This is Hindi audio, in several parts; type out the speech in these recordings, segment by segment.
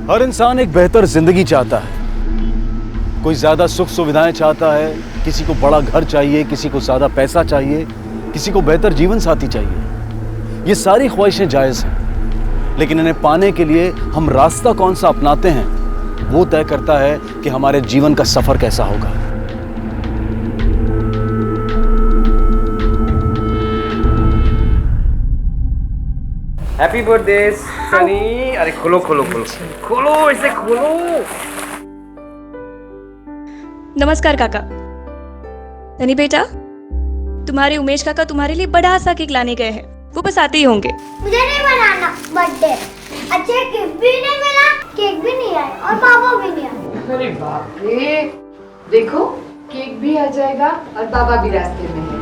हर इंसान एक बेहतर जिंदगी चाहता है। कोई ज्यादा सुख सुविधाएं चाहता है, किसी को बड़ा घर चाहिए, किसी को ज्यादा पैसा चाहिए, किसी को बेहतर जीवन साथी चाहिए। ये सारी ख्वाहिशें जायज हैं, लेकिन इन्हें पाने के लिए हम रास्ता कौन सा अपनाते हैं वो तय करता है कि हमारे जीवन का सफर कैसा होगा। Happy birthday Sunny. अरे खोलो खोलो खोलो खोलो, इसे खोलो। नमस्कार काका। सनी बेटा, तुम्हारे उमेश काका तुम्हारे लिए बड़ा सा केक लाने गए हैं, वो बस आते ही होंगे। मुझे नहीं बनाना बर्थडे। अच्छा गिफ्ट भी नहीं मिला, केक भी नहीं आया और पापा भी नहीं आए। अरे बाप रे, देखो केक भी आ जाएगा और बाबा भी रास्ते में है।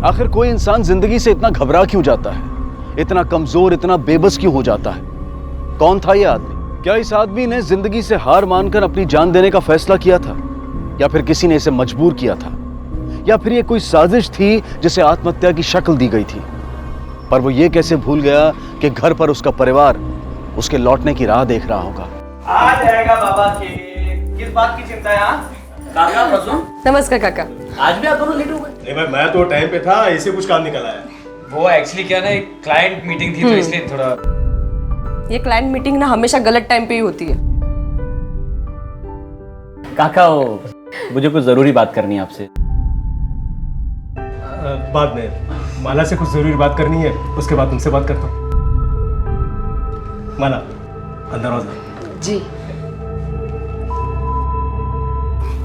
आखिर कोई इंसान जिंदगी से इतना घबरा क्यों जाता है, इतना कमजोर, इतना बेबस क्यों हो जाता है? कौन था ये आदमी? क्या इस आदमी ने जिंदगी से हार मानकर अपनी जान देने का फैसला किया था, या फिर किसी ने इसे मजबूर किया था, या फिर ये कोई साजिश थी जिसे आत्महत्या की शक्ल दी गई थी? पर वो ये कैसे भूल गया कि घर पर उसका परिवार उसके लौटने की राह देख रहा होगा। आ जाएगा बाबा के, किस बात की चिंता है? काका प्रसून। नमस्कार काका। आज भी आप दोनों लेट हो गए? नहीं भाई, मैं तो टाइम पे था, ऐसे कुछ काम निकल आया। वो एक्चुअली क्या ना, एक क्लाइंट मीटिंग थी तो इसलिए थोड़ा। ये क्लाइंट मीटिंग ना हमेशा गलत टाइम पे ही होती है। काका मुझे कुछ जरूरी बात करनी है आपसे। बाद में माला से कुछ जरूरी बात करनी है, उसके बाद तुमसे बात करता हूँ। माला अंदर आ जाओ। जी।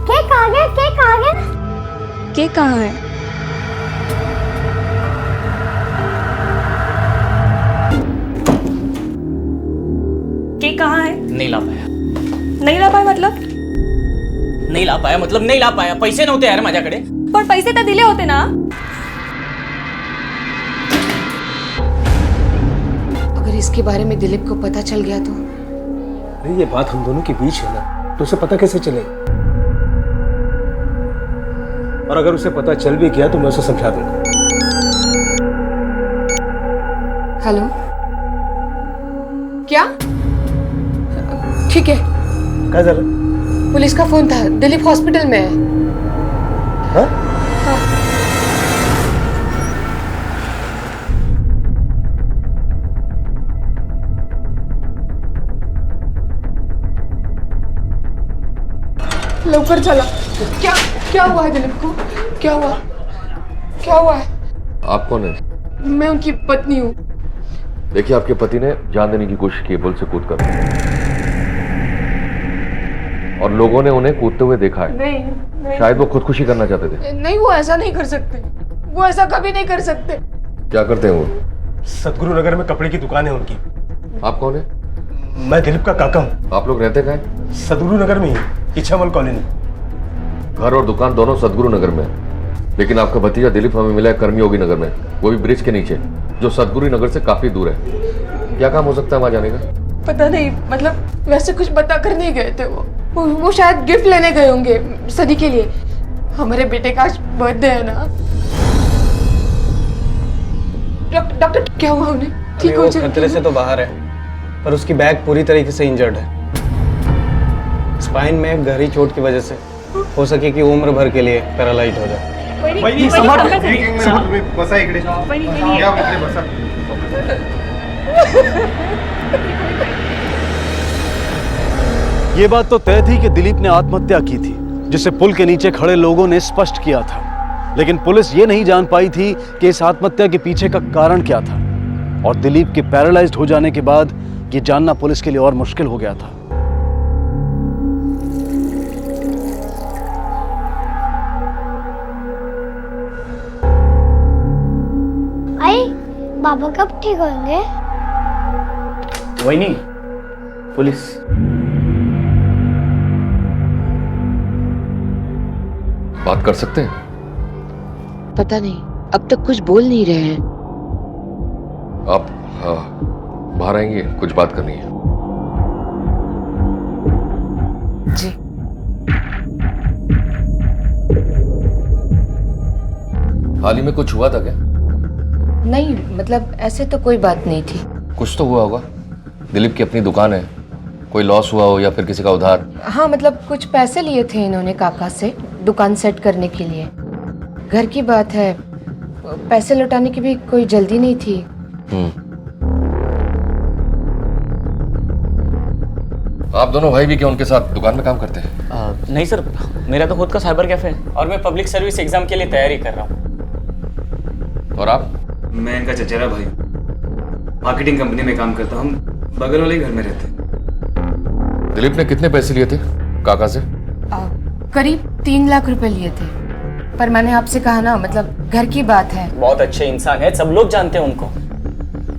केक आ गया, केक आ गया। केक कहाँ है? केक कहाँ है? नहीं ला पाया। नहीं ला पाए मतलब? नाही ला पाया मतलब नाही ला पाया. पैसे नव्हते यार माझ्याकडे. पण पैसे तर दिले होते ना. अगर इसके बारे में दिलीप को पता चल गया तो? नहीं, ये बात हम दोनों के बीच है ना, तो उसे पता कैसे चलेगा? और अगर उसे पता चल भी गया तो मैं उसे समझा दूंगा। हेलो, क्या? ठीक है। क्या चल? पुलिस का फोन था, दिलीप हॉस्पिटल में है। हाँ? हाँ। लवकर चला। क्या हुआ है दिलीप को? क्या हुआ है? आप कौन है? मैं उनकी पत्नी हूँ। देखिए, आपके पति ने जान देने की कोशिश की पुल से कूद कर, और लोगों ने उन्हें कूदते हुए देखा है। नहीं। शायद वो खुदकुशी करना चाहते थे। नहीं, वो ऐसा नहीं कर सकते। वो ऐसा कभी नहीं कर सकते। क्या करते हैं वो? सदगुरु नगर में कपड़े की दुकान है उनकी। आप कौन है? मैं दिलीप का काका हूँ। आप लोग रहते कहाँ हैं? सदगुरु नगर में ही, इच्छामल कॉलोनी। घर और दुकान दोनों सदगुरु नगर में है, लेकिन आपका भतीजा दिलीप हमें मिला है कर्मयोगी नगर में, वो भी ब्रिज के नीचे, जो सदगुरु नगर से काफी दूर है। क्या काम हो सकता है वहां जाने का? पता नहीं, मतलब वैसे कुछ बता कर नहीं गए थे। वो शायद गिफ्ट लेने गए होंगे सनी के लिए। हमारे बेटे का आज बर्थडे है ना। डॉक्टर क्या हुआ उन्हें? ठीक हो जाएगा? खतरे से तो बाहर है, पर उसकी बैक पूरी तरीके से इंजर्ड है। स्पाइन में गहरी चोट की वजह से हो सके कि उम्र भर के लिए पैरालाइज हो जाए। ये बात तो तय थी कि दिलीप ने आत्महत्या की थी, जिसे पुल के नीचे खड़े लोगों ने स्पष्ट किया था। लेकिन पुलिस ये नहीं जान पाई थी कि इस आत्महत्या के पीछे का कारण क्या था। और दिलीप के पैरालाइज्ड हो जाने के बाद ये जानना पुलिस के लिए और मुश्किल हो गया था। आई, बाबा कब ठीक होंगे? वहिनी, पुलिस। बात कर सकते हैं? पता नहीं, अब तक कुछ बोल नहीं रहे हैं। आप बाहर आएंगे, कुछ बात करनी है। जी। हाल ही में कुछ हुआ था क्या? नहीं, मतलब ऐसे तो कोई बात नहीं थी। कुछ तो हुआ होगा। दिलीप की अपनी दुकान है, कोई लॉस हुआ हो या फिर किसी का उधार। हाँ, मतलब कुछ पैसे लिए थे इन्होंने काका से दुकान सेट करने के लिए। घर की बात है, पैसे लौटाने की भी कोई जल्दी नहीं थी। आप दोनों भाई भी क्या उनके साथ दुकान में काम करते हैं? नहीं सर, मेरा तो खुद का साइबर कैफे है और मैं पब्लिक सर्विस एग्जाम के लिए तैयारी कर रहा हूँ। और आप? मैं इनका चचेरा भाई, मार्केटिंग कंपनी में काम करता हूँ, बगल वाले घर में रहते हैं। दिलीप ने कितने पैसे लिए थे काका से? करीब 3 लाख रुपए लिए थे, पर मैंने आपसे कहा ना, मतलब घर की बात है। बहुत अच्छे इंसान है, सब लोग जानते हैं उनको।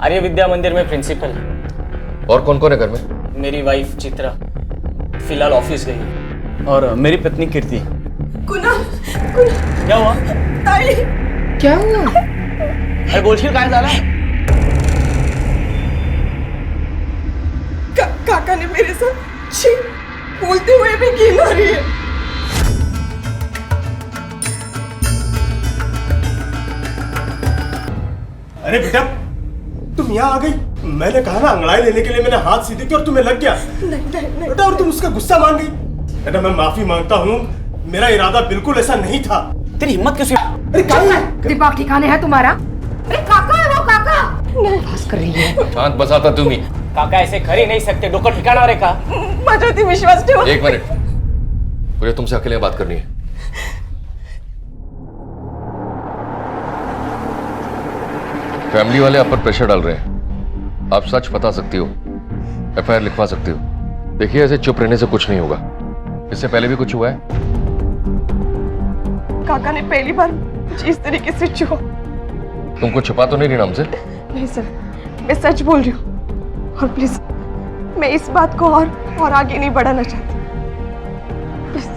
आर्य विद्या मंदिर में प्रिंसिपल है। और कौन कौन है घर में? मेरी वाइफ चित्रा फिलहाल ऑफिस गई और मेरी पत्नी कीर्ति। क्या हुआ? क्या हुआ? अरे बोलशील काय झाला? काका ने मेरे साथ छी बोलते हुए भी की मारी है। अरे बेटा, तुम यहाँ आ गई। मैंने कहा ना अंगड़ाई लेने के लिए, मैंने हाथ सीधे की और तुम्हें लग गया। नहीं। बेटा, और तुम उसका गुस्सा मान गई। बेटा, मैं माफी मांगता हूँ, मेरा इरादा बिल्कुल ऐसा नहीं था। तेरी हिम्मत कैसे? अरे क्या दिमाग ठिकाने है तुम्हारा? अरे काका है वो, काका बस कर रही है। शांत बसाता तुम ही। काका ऐसे कर ही नहीं सकते, डोकं ठिकाणावर आहे का? माझ्यावरती विश्वास ठेवा। एक मिनट, मुझे तुमसे अकेले बात करनी है। फैमिली वाले आप पर प्रेशर डाल रहे हैं। आप सच बता सकती हो, एफआईआर लिखवा सकती हो। देखिए, ऐसे चुप रहने से कुछ नहीं होगा। इससे पहले भी कुछ हुआ है? काका ने पहली बार मुझे इस तरीके से छुआ। तुमको छुपा तो नहीं रही ना हमसे? नहीं सर, मैं सच बोल रही हूँ, और प्लीज मैं इस बात को और आगे नहीं बढ़ाना चाहती। प्लीज।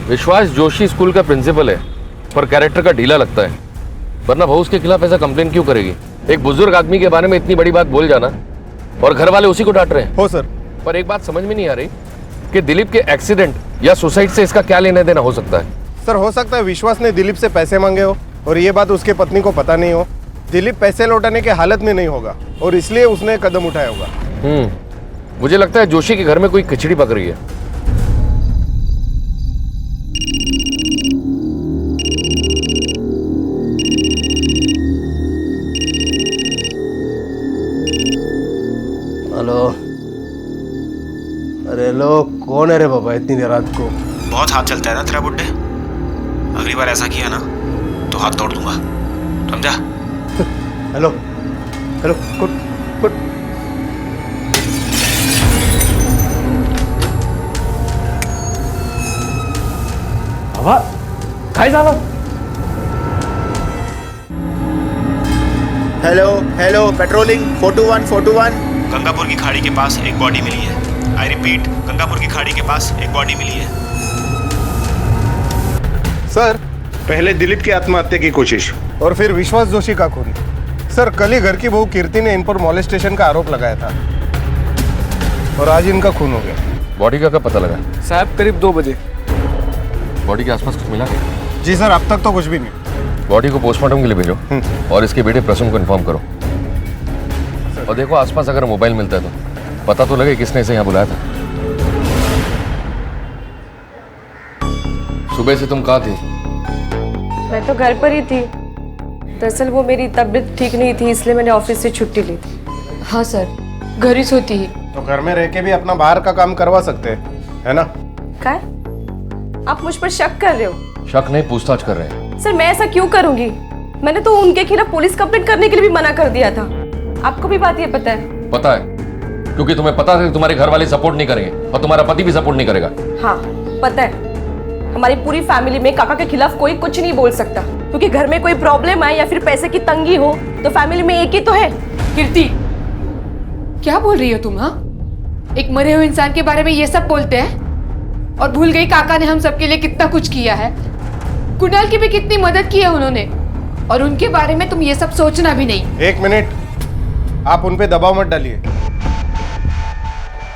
विश्वास जोशी स्कूल का प्रिंसिपल है, पर कैरेक्टर का ढीला लगता है, वरना बहू उसके खिलाफ ऐसा कंप्लेन क्यों करेगी? एक बुजुर्ग आदमी के बारे में इतनी बड़ी बात बोल जाना, और घर वाले उसी को डांट रहे हैं। हो सर। पर एक बात समझ में नहीं आ रही कि दिलीप के एक्सीडेंट या सुसाइड से इसका क्या लेना देना हो सकता है? सर, हो सकता है विश्वास ने दिलीप से पैसे मांगे हो और ये बात उसके पत्नी को पता नहीं हो। दिलीप पैसे लौटाने के हालत में नहीं होगा और इसलिए उसने कदम उठाया होगा। मुझे लगता है जोशी के घर में कोई खिचड़ी पक रही है। हेलो। अरे लो, कौन है रे बाबा इतनी देर रात को? बहुत हाथ चलता है ना तेरा बुड्ढे। अगली बार ऐसा किया ना तो हाथ तोड़ दूंगा, समझा? Hello hello, good good. बाबा, काय झालं? हेलो हेलो, पेट्रोलिंग 421 गंगापुर की खाड़ी के पास एक बॉडी मिली है। आई रिपीट, गंगापुर की खाड़ी के पास एक बॉडी मिली है। सर, पहले दिलीप की आत्महत्या की कोशिश और फिर विश्वास जोशी का खून। सर, कल ही घर की बहू कीर्ति ने इन पर मॉलेस्टेशन का आरोप लगाया था और आज इनका खून हो गया। बॉडी का कब पता लगा? साहब करीब 2 बजे। बॉडी के आसपास कुछ मिला? जी सर, अब तक तो कुछ भी नहीं। बॉडी को पोस्टमार्टम के लिए भेजो और इसके बेटे प्रसून को इन्फॉर्म करो। और देखो आसपास अगर मोबाइल मिलता है तो पता तो लगे किसने इसे यहाँ बुलाया था। सुबह से तुम कहाँ थी? मैं तो घर पर ही थी। दरअसल वो मेरी तबीयत ठीक नहीं थी, इसलिए मैंने ऑफिस से छुट्टी ली थी। हाँ सर, घर ही सोती ही। तो घर में रह के भी अपना बाहर का काम करवा सकते हैं, है ना? क्या? आप मुझ पर शक कर रहे हो? शक नहीं, पूछताछ कर रहे हैं। सर, मैं ऐसा क्यों करूंगी? मैंने तो उनके खिलाफ पुलिस कंप्लेंट करने के लिए भी मना कर दिया था। आपको भी बात ये पता है? पता है, क्योंकि तुम्हें पता है कि तुम्हारे घर वाले सपोर्ट नहीं करेंगे और तुम्हारा पति भी सपोर्ट नहीं करेगा। हाँ, पता है। हमारी पूरी फैमिली में काका के खिलाफ कोई कुछ नहीं बोल सकता, क्योंकि घर में कोई प्रॉब्लम आए या फिर पैसे की तंगी हो तो फैमिली में एक ही तो है। कीर्ति, क्या बोल रही हो तुम? हाँ, एक मरे हुए इंसान के बारे में ये सब बोलते हैं और भूल गई काका ने हम सबके लिए कितना कुछ किया है। कुणाल की भी कितनी मदद की है उन्होंने, और उनके बारे में तुम ये सब सोचना भी नहीं। एक मिनट, आप उन पे दबाव मत डालिए।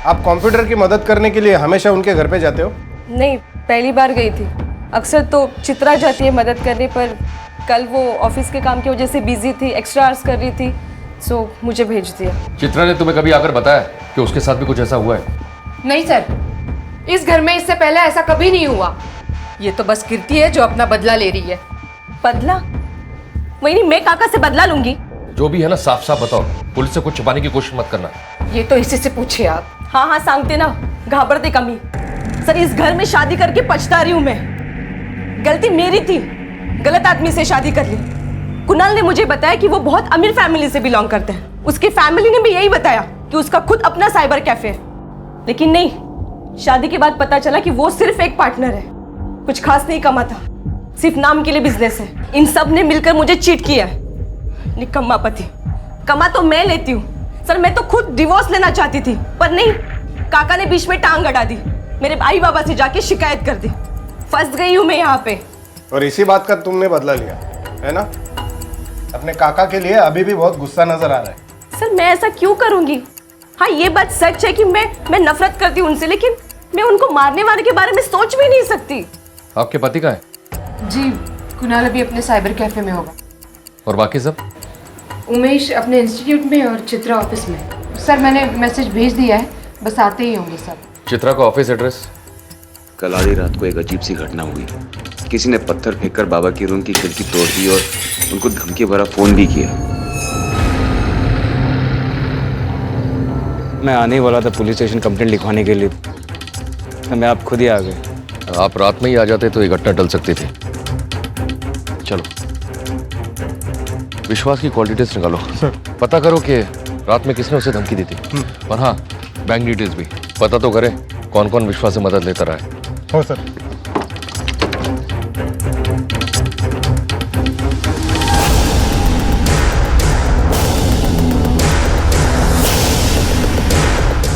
आप कंप्यूटर की मदद करने के लिए हमेशा उनके घर पे जाते हो? नहीं, पहली बार गई थी। अक्सर तो चित्रा जाती है मदद करने, पर कल वो ऑफिस के काम की वजह से बिजी थी, एक्स्ट्रा आवर्स कर रही थी, सो मुझे भेज दिया। चित्रा ने तुम्हें कभी आकर बताया कि उसके साथ भी कुछ ऐसा हुआ है? नहीं सर, इस घर में इससे पहले ऐसा कभी नहीं हुआ। ये तो बस कीर्ति है जो अपना बदला ले रही है। बदला? वही मैं काका से बदला लूंगी। जो भी है ना, साफ साफ बताओ, पुलिस से कुछ छुपाने की कोशिश मत करना। ये तो इसी से पूछिए आप। हाँ हाँ सांगते ना, घाबरते कमी। सर इस घर में शादी करके पछता रही हूँ मैं। गलती मेरी थी, गलत आदमी से शादी कर ली। कुणाल ने मुझे बताया कि वो बहुत अमीर फैमिली से बिलोंग करते हैं। उसकी फैमिली ने भी यही बताया कि उसका खुद अपना साइबर कैफे है। लेकिन नहीं, शादी के बाद पता चला कि वो सिर्फ एक पार्टनर है, कुछ खास नहीं कमाता, सिर्फ नाम के लिए बिजनेस है। इन सब ने मिलकर मुझे चीट किया है। निकम्मा पति। कमा तो मैं लेती हूँ सर, मैं तो खुद डिवोर्स लेना चाहती थी, पर नहीं, काका ने बीच में टांग अड़ा दी, मेरे भाई बाबा से जाके शिकायत कर दी। फंस गई हूँ मैं यहाँ पे। और इसी बात का तुमने बदला लिया है ना? अपने काका के लिए अभी भी बहुत गुस्सा नजर आ रहा है। सर मैं ऐसा क्यों करूंगी? हाँ ये बात सच है कि मैं नफरत करती हूँ उनसे, लेकिन मैं उनको मारने वाले के बारे में सोच भी नहीं सकती। आपके पति कहाँ है? जी, कुणाल अभी अपने साइबर कैफे में होगा। और बाकी सब? उमेश अपने इंस्टीट्यूट में और चित्रा ऑफिस में। सर मैंने मैसेज भेज दिया है, बस आते ही होंगे सब। चित्रा का ऑफिस एड्रेस? कल आधी रात को एक अजीब सी घटना हुई। किसी ने पत्थर फेंककर बाबा की रूम की खिड़की तोड़ दी और उनको धमकी भरा फोन भी किया। मैं आने ही वाला था पुलिस स्टेशन कंप्लेंट लिखवाने के लिए, तो मैं आप खुद ही आ गए। आप रात में ही आ जाते तो ये घटना टल सकती थी। चलो विश्वास की कॉल डिटेल्स निकालो सर। पता करो कि रात में किसने उसे धमकी दी थी, और हाँ बैंक डिटेल्स भी पता तो करें, कौन कौन विश्वास से मदद लेता रहा है। हो सर।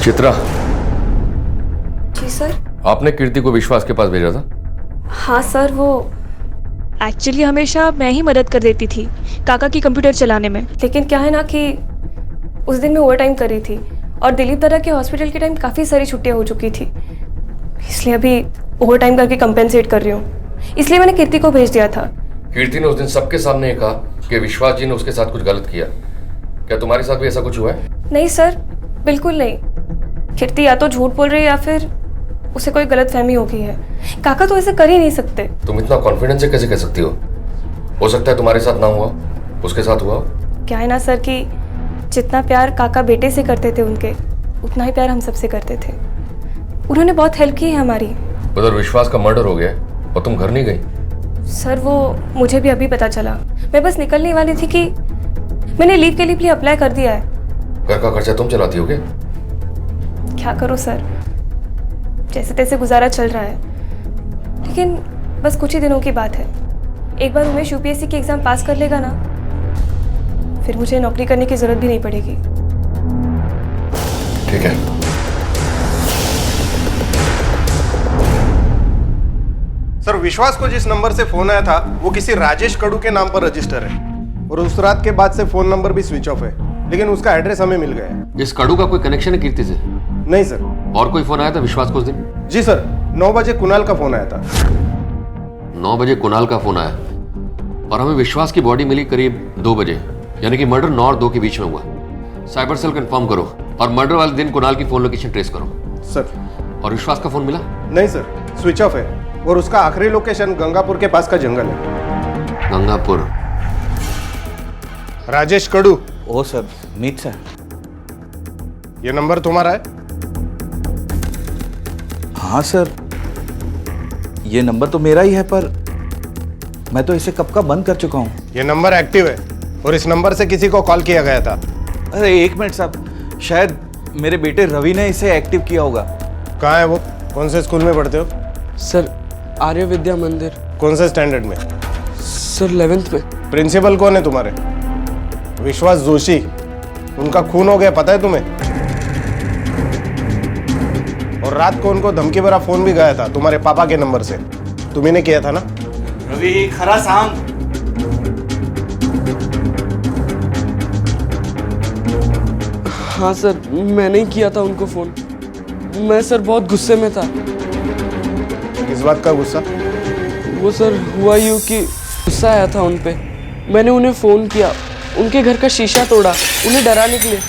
चित्रा, जी सर। आपने कीर्ति को विश्वास के पास भेजा था? हाँ सर, वो एक्चुअली हमेशा मैं ही मदद कर देती थी काका की कंप्यूटर चलाने में। लेकिन क्या है ना कि उस दिन मैं ओवर टाइम कर रही थी और दिलीप दादा के हॉस्पिटल के टाइम काफ़ी सारी छुट्टियां हो चुकी थी, इसलिए अभी ओवर टाइम करके कंपेंसेट कर रही हूँ। इसलिए मैंने कीर्ति को भेज दिया था। कीर्ति ने उस दिन सबके सामने ये कहा कि विश्वास जी ने उसके साथ कुछ गलत किया। क्या तुम्हारे साथ भी ऐसा कुछ हुआ है? नहीं सर, बिल्कुल नहीं। कीर्ति या तो झूठ बोल रही है या फिर उसे कोई गलत फहमी हो गई है। काका तो ऐसे कर ही नहीं सकते। तुम इतना कॉन्फिडेंस से कैसे कह सकती हो सकता है तुम्हारे साथ ना हुआ, उसके साथ हुआ। क्या है ना सर कि जितना प्यार काका बेटे से करते थे उनके, उतना ही प्यार हम सबसे करते थे। उन्होंने बहुत हेल्प की है हमारी। उधर विश्वास का मर्डर हो गया और तुम घर नहीं गई? सर वो मुझे भी अभी पता चला। मैं बस निकलने वाली थी कि मैंने लीव के लिए अप्लाई कर दिया है। घर का खर्चा तुम चलाती हो क्या? क्या करो सर, जैसे तैसे गुजारा चल रहा है, लेकिन बस कुछ ही दिनों की बात है। एक बार उमेश यूपीएससी की एग्जाम पास कर लेगा ना, फिर मुझे नौकरी करने की जरूरत भी नहीं पड़ेगी। ठीक है। सर विश्वास को जिस नंबर से फोन आया था वो किसी राजेश कड़ू के नाम पर रजिस्टर है, और उस रात के बाद से फोन नंबर भी स्विच ऑफ है, लेकिन उसका एड्रेस हमें मिल गया है। इस कड़ू का कोई कनेक्शन है कीर्ति से? नहीं सर। और कोई फोन आया था विश्वास को उस दिन? जी सर, 9 बजे कुणाल का फोन आया था। 9 बजे कुणाल का फोन आया और हमें विश्वास की बॉडी मिली करीब 2 बजे, यानी कि मर्डर 9 और 2 के बीच में हुआ। साइबर सेल कंफर्म करो और मर्डर वाले दिन कुणाल की फोन लोकेशन ट्रेस करो। सर। और विश्वास का फोन मिला? नहीं सर, स्विच ऑफ है, और उसका आखिरी लोकेशन गंगापुर के पास का जंगल है। गंगापुर? राजेश कड़ू। ओ सर, मीत सर। ये नंबर तुम्हारा है? हाँ सर, ये नंबर तो मेरा ही है, पर मैं तो इसे कब का बंद कर चुका हूँ। ये नंबर एक्टिव है और इस नंबर से किसी को कॉल किया गया था। अरे एक मिनट साहब, शायद मेरे बेटे रवि ने इसे एक्टिव किया होगा। कहाँ है वो? कौन से स्कूल में पढ़ते हो? सर आर्य विद्या मंदिर। कौन से स्टैंडर्ड में? सर 11th में। प्रिंसिपल कौन है तुम्हारे? विश्वास जोशी। उनका खून हो गया, पता है तुम्हें? और रात को उनको धमकी भरा फोन भी गया था तुम्हारे पापा के नंबर से। तुम्ही ने किया था ना? रवि खरा सांग। हाँ सर, मैंने ही किया था उनको फोन। मैं सर बहुत गुस्से में था। किस बात का गुस्सा? वो सर हुआ यूँ कि गुस्सा आया था उन पे। मैंने उन्हें फ़ोन किया, उनके घर का शीशा तोड़ा, उन्हें डराने के लिए।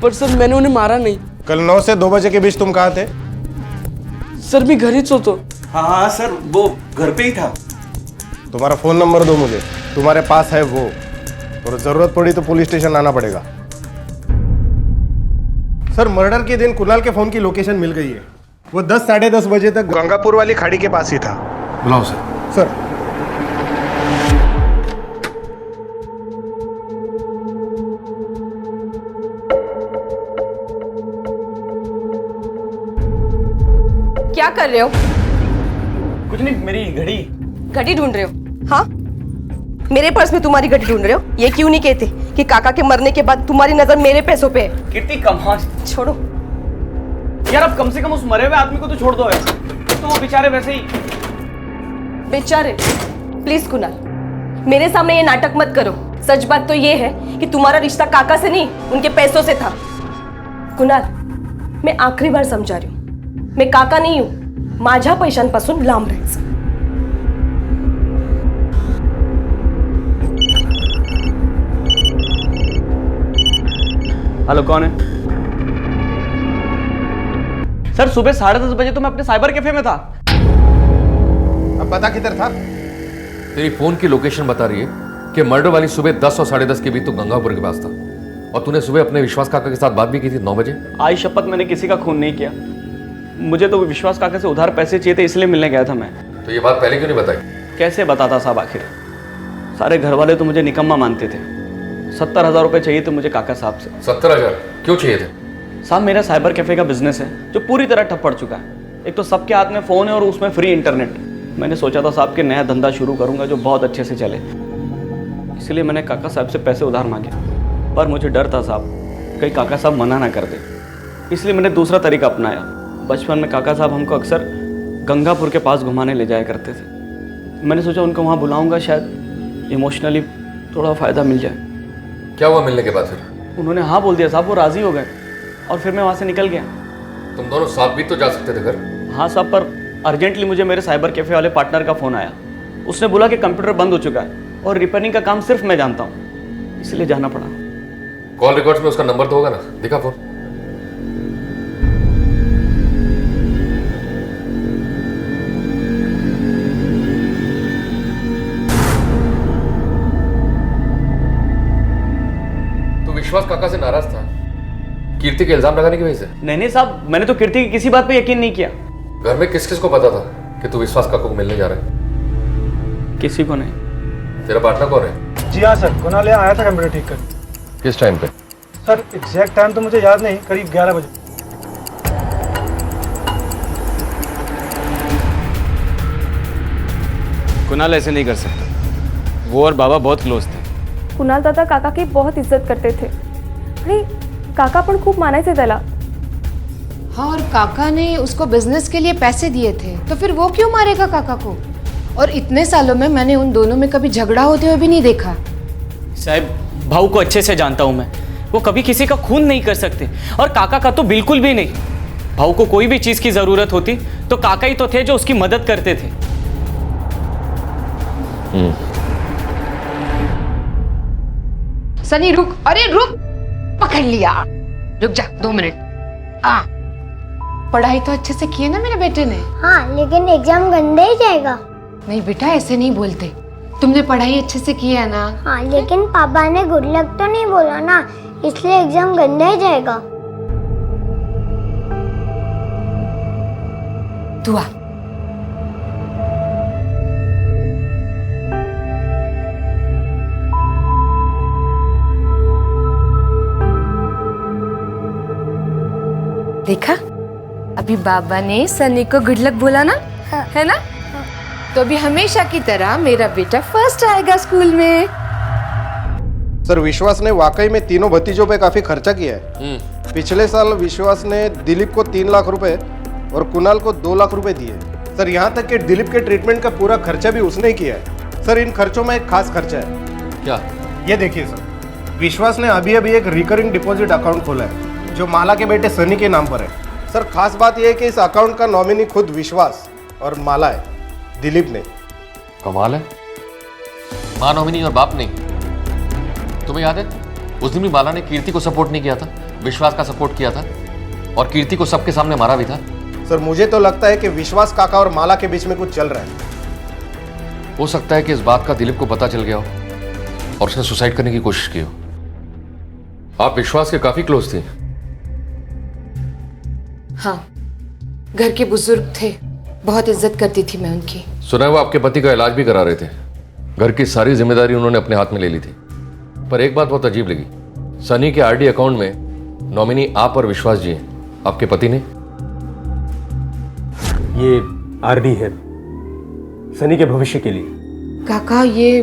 पर सर मैंने उन्हें मारा नहीं। कल 9 से 2 बजे के बीच तुम कहाँ थे? सर मैं घर ही तो। हाँ सर, वो घर पे ही था। तुम्हारा फ़ोन नंबर दो मुझे, तुम्हारे पास है वो, और ज़रूरत पड़ी तो पुलिस स्टेशन आना पड़ेगा। सर मर्डर के दिन कुणाल के फ़ोन की लोकेशन मिल गई है। वो 10 साढ़े 10 बजे तक गंगापुर वाली खाड़ी के पास ही था। बुलाओ सर। सर क्या कर रहे हो? कुछ नहीं, मेरी घड़ी। घड़ी ढूंढ रहे हो? हाँ, मेरे पर्स में तुम्हारी घड़ी ढूंढ रहे हो? ये क्यों नहीं कहते कि काका के मरने के बाद तुम्हारी नजर मेरे पैसों पे है? कीर्ति कमाल। छोड़ो यार, अब कम से कम उस मरे हुए आदमी को तो छोड़ दो ऐसे। तो वो बेचारे वैसे ही। बेचारे? प्लीज कुणाल, मेरे सामने ये नाटक मत करो। सच बात तो ये है कि तुम्हारा रिश्ता काका से नहीं, उनके पैसों से था। कुणाल, मैं आखिरी बार समझा रही हूँ, मैं काका नहीं हूं, माझ्या पैशांपासून लांब राहायचं। हेलो, कौन है? सर सुबह 10:30 बजे तो मैं अपने साइबर कैफे में था। अब पता किधर था? तेरी फोन की लोकेशन बता रही है कि मर्डर वाली सुबह 10 और 10:30 के बीच तो गंगापुर के पास था, और तूने सुबह अपने विश्वास काका के साथ बात भी की थी 9 बजे। आज शपथ मैंने किसी का खून नहीं किया। मुझे तो विश्वास काका से उधार पैसे चाहिए थे, इसलिए मिलने गया था मैं। तो ये बात पहले क्यों नहीं बताई? कैसे बताता साहब, आखिर सारे घर वाले तो मुझे निकम्मा मानते थे। 70,000 रुपये चाहिए थे मुझे काका साहब से। 70,000 क्यों चाहिए थे? साहब मेरा साइबर कैफे का बिजनेस है जो पूरी तरह ठप पड़ चुका है। एक तो सबके हाथ में फ़ोन है और उसमें फ्री इंटरनेट। मैंने सोचा था साहब कि नया धंधा शुरू करूंगा जो बहुत अच्छे से चले, इसलिए मैंने काका साहब से पैसे उधार मांगे। पर मुझे डर था साहब कहीं काका साहब मना ना कर दे, इसलिए मैंने दूसरा तरीका अपनाया। बचपन में काका साहब हमको अक्सर गंगापुर के पास घुमाने ले जाया करते थे। मैंने सोचा उनको वहाँ बुलाऊंगा, शायद इमोशनली थोड़ा फ़ायदा मिल जाए। क्या हुआ मिलने के बाद फिर? उन्होंने हाँ बोल दिया साहब, वो राज़ी हो गए और फिर मैं वहाँ से निकल गया। तुम दोनों साथ भी तो जा सकते थे घर। हाँ साहब, पर अर्जेंटली मुझे मेरे साइबर कैफे वाले पार्टनर का फ़ोन आया। उसने बोला कि कंप्यूटर बंद हो चुका है और रिपेयरिंग का काम सिर्फ मैं जानता हूँ, इसलिए जाना पड़ा। कॉल रिकॉर्ड्स में उसका नंबर तो होगा ना, दिखा फोन। तो विश्वास काका से नाराज था कीर्ति के इल्जाम लगाने की वजह से? नहीं साहब, मैंने तो कीर्ति की किसी बात पे यकीन नहीं किया। घर में किस किस को पता था कि तू विश्वास काका को मिलने जा रहा है? किसी को नहीं। तेरा पार्टनर कौन है? जी हाँ सर, कुणाल यहाँ आया था कंप्यूटर ठीक कर। किस टाइम पे? सर एग्जैक्ट टाइम तो मुझे याद नहीं, करीब 11 बजे। कुणाल ऐसे नहीं कर सकता, वो और बाबा बहुत क्लोज थे। कुणाल दादा काका की बहुत इज्जत करते थे आणि काका पण खूप मानायचे त्याला। हाँ, और काका ने उसको बिजनेस के लिए पैसे दिए थे, तो फिर वो क्यों मारेगा काका को? और इतने सालों में मैंने उन दोनों में कभी झगड़ा होते हुए भी नहीं देखा। साहब भाऊ को अच्छे से जानता हूं मैं, वो कभी किसी का खून नहीं कर सकते और काका का तो बिल्कुल भी नहीं। भाऊ को कोई भी चीज की जरूरत होती तो काका ही तो थे जो उसकी मदद करते थे। सनी रुक, अरे रुक, पकड़ लिया। रुक जा 2 मिनट। पढ़ाई तो अच्छे से की है ना मेरे बेटे ने? हाँ, लेकिन एग्जाम गंदा ही जाएगा। नहीं बेटा, ऐसे नहीं बोलते। तुमने पढ़ाई अच्छे से की है ना? हाँ, लेकिन पापा ने गुड लक तो नहीं बोला ना, इसलिए एग्जाम गंदा ही जाएगा। तू आ। देखा, अभी बाबा ने सनी को गुड लक बोला ना? हाँ। है ना? तो अभी हमेशा की तरह मेरा बेटा फर्स्ट आएगा स्कूल में। सर विश्वास ने वाकई में तीनों भतीजों पे काफी खर्चा किया है। पिछले साल विश्वास ने दिलीप को 3 लाख रुपए और कुणाल को 2 लाख रुपए दिए। सर यहाँ तक कि दिलीप के ट्रीटमेंट का पूरा खर्चा भी उसने किया है। सर इन खर्चों में एक खास खर्चा है। क्या? ये देखिए सर, विश्वास ने अभी अभी एक रिकरिंग डिपॉजिट अकाउंट खोला है जो माला के बेटे सनी के नाम पर है। सर खास बात यह है कि इस अकाउंट का नॉमिनी खुद विश्वास और माला है, दिलीप ने। कमाल है, माँ नॉमिनी और बाप नहीं। तुम्हें याद है उस दिन भी माला ने कीर्ति को सपोर्ट नहीं किया था, विश्वास का सपोर्ट किया था और कीर्ति को सबके सामने मारा भी था। सर मुझे तो लगता है कि विश्वास काका और माला के बीच में कुछ चल रहा है। हो सकता है कि इस बात का दिलीप को पता चल गया हो और उसने सुसाइड करने की कोशिश की हो। आप विश्वास के काफी क्लोज थे। हाँ, घर के बुजुर्ग थे, बहुत इज्जत करती थी मैं उनकी। सुना है वो आपके पति का इलाज भी करा रहे थे। घर की सारी जिम्मेदारी उन्होंने अपने हाथ में ले ली थी। पर एक बात बहुत अजीब लगी, सनी के आरडी अकाउंट में नॉमिनी आप और विश्वास जी हैं, आपके पति ने। ये आरडी है सनी के भविष्य के लिए। काका ये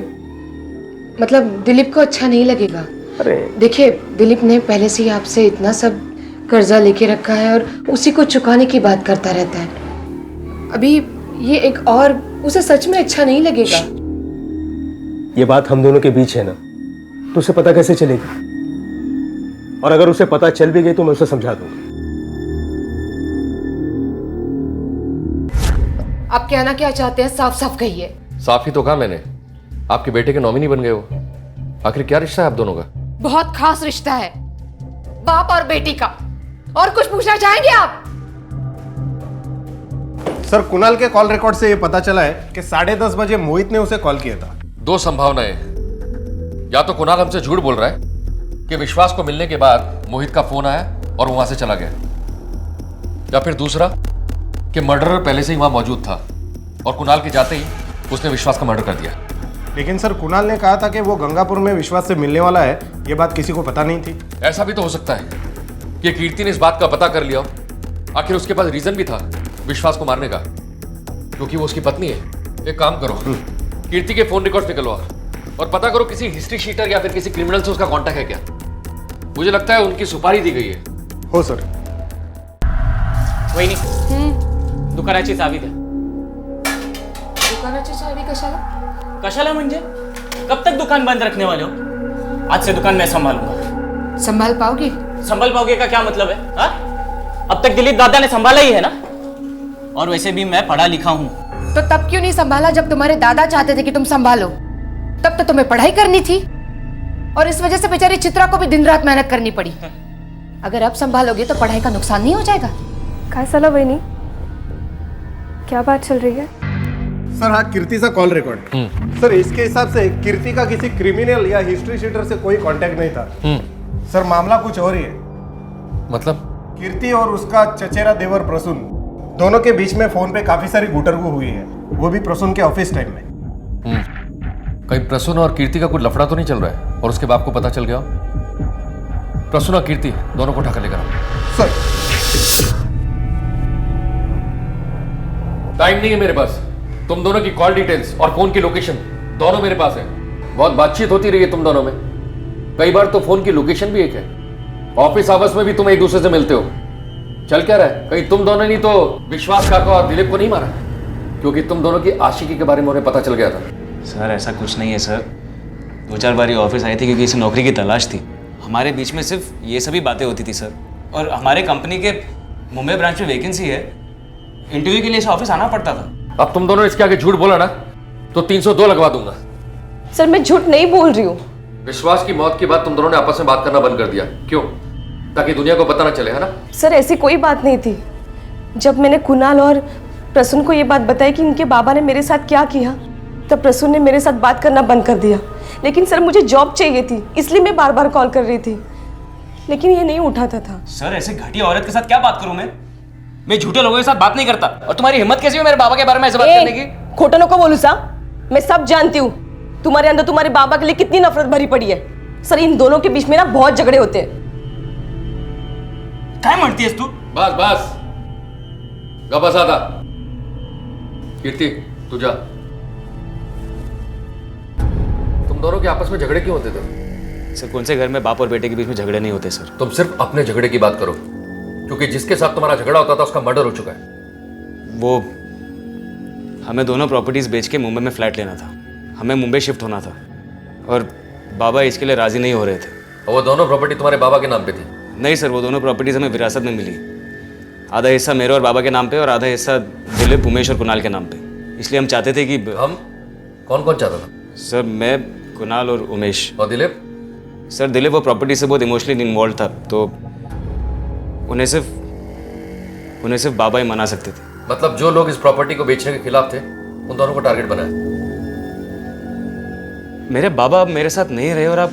मतलब दिलीप को अच्छा नहीं लगेगा। अरे देखिए, दिलीप ने पहले से ही आपसे इतना सब कर्जा लेके रखा है और उसी को चुकाने की बात करता रहता है। अभी ये एक और उसे सच में अच्छा नहीं लगेगा। ये बात हम दोनों के बीच है ना, तो उसे पता कैसे चलेगी? और अगर उसे पता चल भी गई तो मैं उसे समझा दूंगा। आप कहना क्या चाहते हैं, साफ साफ कहिए। साफ ही तो कहा मैंने, आपके बेटे के नॉमिनी बन गए हो। आखिर क्या रिश्ता है आप दोनों का? बहुत खास रिश्ता है, बाप और बेटी का। और कुछ पूछना चाहेंगे आप? सर कुणाल के कॉल रिकॉर्ड से यह पता चला है कि 10:30 बजे मोहित ने उसे कॉल किया था। दो संभावनाएं, या तो कुणाल हमसे झूठ बोल रहा है कि विश्वास को मिलने के बाद मोहित का फोन आया और वहां से चला गया, या फिर दूसरा कि मर्डरर पहले से ही वहां मौजूद था और कुणाल के जाते ही उसने विश्वास का मर्डर कर दिया। लेकिन सर कुणाल ने कहा था कि वो गंगापुर में विश्वास से मिलने वाला है, ये बात किसी को पता नहीं थी। ऐसा भी तो हो सकता है कि कीर्ति ने इस बात का पता कर लिया हो। आखिर उसके पास रीजन भी था विश्वास को मारने का, क्योंकि वो उसकी पत्नी है। एक काम करो, कीर्ति के फोन रिकॉर्ड निकलवा और पता करो किसी हिस्ट्री शीटर या फिर किसी क्रिमिनल से उसका कांटेक्ट है क्या। मुझे लगता है उनकी सुपारी दी गई है। हो सर। वहिनी, दुकानाची चावी द्या। दुकानाची चावी कशाला? कशाला म्हणजे? कब तक दुकान बंद रखने वाले हो? आज से दुकान मैं संभालूंगा। संभाल पाओगे? संभाल पाओगे का क्या मतलब है? हा? अब तक दिलीप दादा ने संभाला ही है ना। और वैसे भी मैं पढ़ा लिखा हूँ। तो तब क्यों नहीं संभाला जब तुम्हारे दादा चाहते थे कि तुम संभालो? तब तो तुम्हें पढ़ाई करनी थी और इस वजह से बेचारी चित्रा को भी दिन रात मेहनत करनी पड़ी। अगर अब संभालोगे तो पढ़ाई का नुकसान नहीं हो जाएगा? काय साला वहिनी, क्या बात चल रही है? सर हाँ, कीर्ति का कॉल रिकॉर्ड। सर इसके हिसाब से कीर्ति का किसी क्रिमिनल या हिस्ट्री शीटर से कोई कांटेक्ट नहीं था। सर मामला कुछ और ही है। मतलब? कीर्ति और उसका चचेरा देवर प्रसून, दोनों के बीच में फोन पे काफी सारी गुटरगु हुई है, वो भी प्रसून के ऑफिस टाइम में। कहीं प्रसून और कीर्ति का कुछ लफड़ा तो नहीं चल रहा है और उसके बाप को पता चल गया? प्रसून और कीर्ति दोनों को उठाकर लेकर आओ। सर टाइम नहीं है मेरे पास। तुम दोनों की कॉल डिटेल्स और फोन की लोकेशन दोनों मेरे पास है। बहुत बातचीत होती रही है तुम दोनों में, कई बार तो फोन की लोकेशन भी एक है। ऑफिस आवर्स में भी तुम एक दूसरे से मिलते हो। चल क्या रहा है? कहीं तुम दोनों ने तो विश्वास काका और दिलीप को नहीं मारा? क्योंकि तुम दोनों की आशिकी के बारे में उन्हें पता चल गया था। सर ऐसा कुछ नहीं है सर। 2-4 बार ऑफिस आई थी क्योंकि इसे नौकरी की तलाश थी। हमारे बीच में सिर्फ ये सभी बातें होती थी सर। और हमारे कंपनी के मुंबई ब्रांच में वैकेंसी है, इंटरव्यू के लिए इसे ऑफिस आना पड़ता था। अब तुम दोनों इसके आगे झूठ बोला ना तो 302 लगवा दूंगा। सर मैं झूठ नहीं बोल रही हूँ। विश्वास की मौत के बाद तुम दोनों ने आपस में बात करना बंद कर दिया, क्यों? ताकि दुनिया को पता ना चले, है ना? सर ऐसी कोई बात नहीं थी। जब मैंने कुणाल और प्रसून को ये बात बताई कि इनके बाबा ने मेरे साथ क्या किया, तब प्रसून ने मेरे साथ बात करना बंद कर दिया। लेकिन सर मुझे जॉब चाहिए थी, इसलिए मैं बार बार कॉल कर रही थी, लेकिन ये नहीं उठाता था। सर ऐसे घटिया औरत के साथ क्या बात करूं मैं झूठे लोगों के साथ बात नहीं करता। और तुम्हारी हिम्मत कैसी हुई मेरे बाबा के बारे में ऐसे बात करने की? खोटनो को बोलूं सा? मैं सब जानती हूँ तुम्हारे अंदर तुम्हारे बाबा के लिए कितनी नफरत भरी पड़ी है। सर इन दोनों के बीच में ना बहुत झगड़े होते हैं। क्या मरती है तू? बस बस गबसादा। कीर्ति तू जा। तुम दोनों के आपस में झगड़े क्यों होते थे? सर कौन से घर में बाप और बेटे के बीच में झगड़े नहीं होते सर। तुम सिर्फ अपने झगड़े की बात करो, क्योंकि जिसके साथ तुम्हारा झगड़ा होता था उसका मर्डर हो चुका है। वो हमें दोनों प्रॉपर्टीज बेच के मुंबई में फ्लैट लेना था। हमें मुंबई शिफ्ट होना था और बाबा इसके लिए राजी नहीं हो रहे थे। और वो दोनों प्रॉपर्टी तुम्हारे बाबा के नाम पे थी? नहीं सर, वो दोनों प्रॉपर्टीज हमें विरासत में मिली। आधा हिस्सा मेरे और बाबा के नाम पे और आधा हिस्सा दिलीप, उमेश और कुणाल के नाम पे। इसलिए हम चाहते थे कि हम कौन कौन चाहता था? सर मैं, कुणाल और उमेश। और दिलीप? सर दिलीप वो प्रॉपर्टी से बहुत इमोशनली इन्वॉल्व था, तो उन्हें सिर्फ बाबा ही मना सकते थे। मतलब जो लोग इस प्रॉपर्टी को बेचने के खिलाफ थे उन दोनों को टारगेट बनाया? मेरे बाबा अब मेरे साथ नहीं रहे और आप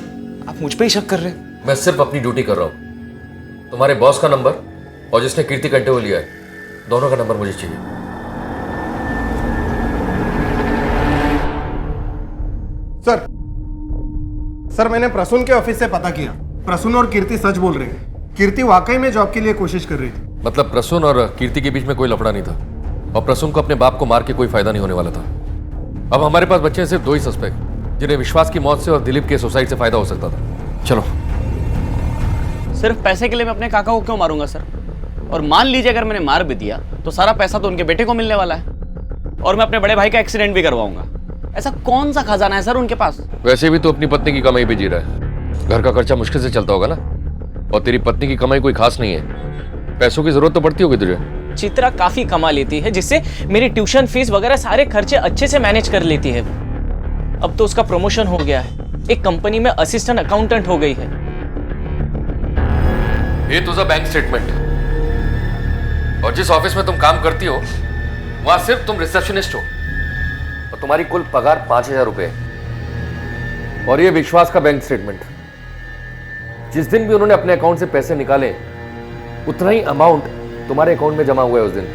मुझ पे ही शक कर रहे हैं। मैं सिर्फ अपनी ड्यूटी कर रहा हूं। तुम्हारे बॉस का नंबर और जिसने कीर्ति कंटे को लिया है, दोनों का नंबर मुझे चाहिए। सर मैंने प्रसून के ऑफिस से पता किया। प्रसून और कीर्ति सच बोल रहे हैं। कीर्ति वाकई में जॉब के लिए कोशिश कर रही थी। मतलब प्रसून और कीर्ति के बीच में कोई लफड़ा नहीं था और प्रसून को अपने बाप को मार के कोई फायदा नहीं होने वाला था। अब हमारे पास बचे हैं सिर्फ 2 ही सस्पेक्ट, जिन्हें विश्वास की मौत से और दिलीप के सुसाइड से फायदा हो सकता था। चलो। सिर्फ पैसे के लिए मैं अपने काका को क्यों मारूंगा सर? और मान लीजिए अगर मैंने मार भी दिया तो सारा पैसा तो उनके बेटे को मिलने वाला है और मैं अपने बड़े भाई का एक्सीडेंट भी करवाऊंगा। ऐसा कौन सा खजाना है सर उनके पास? वैसे भी तो अपनी पत्नी की कमाई पे जी रहा है, घर का खर्चा मुश्किल से चलता होगा ना। और तेरी पत्नी की कमाई कोई खास नहीं है, पैसों की जरूरत तो पड़ती होगी तुझे। चित्रा काफी कमा लेती है, जिससे मेरी ट्यूशन फीस वगैरह सारे खर्चे अच्छे से मैनेज कर लेती है। अब तो उसका प्रमोशन हो गया है, एक कंपनी में असिस्टेंट अकाउंटेंट हो गई है। ये तुझा बैंक स्टेटमेंट, और जिस ऑफिस में तुम काम करती हो वहां सिर्फ तुम रिसेप्शनिस्ट हो और तुम्हारी कुल पगार 5,000 रुपए है। और ये विश्वास का बैंक स्टेटमेंट, जिस दिन भी उन्होंने अपने अकाउंट से पैसे निकाले उतना ही अमाउंट तुम्हारे अकाउंट में जमा हुआ है उस दिन।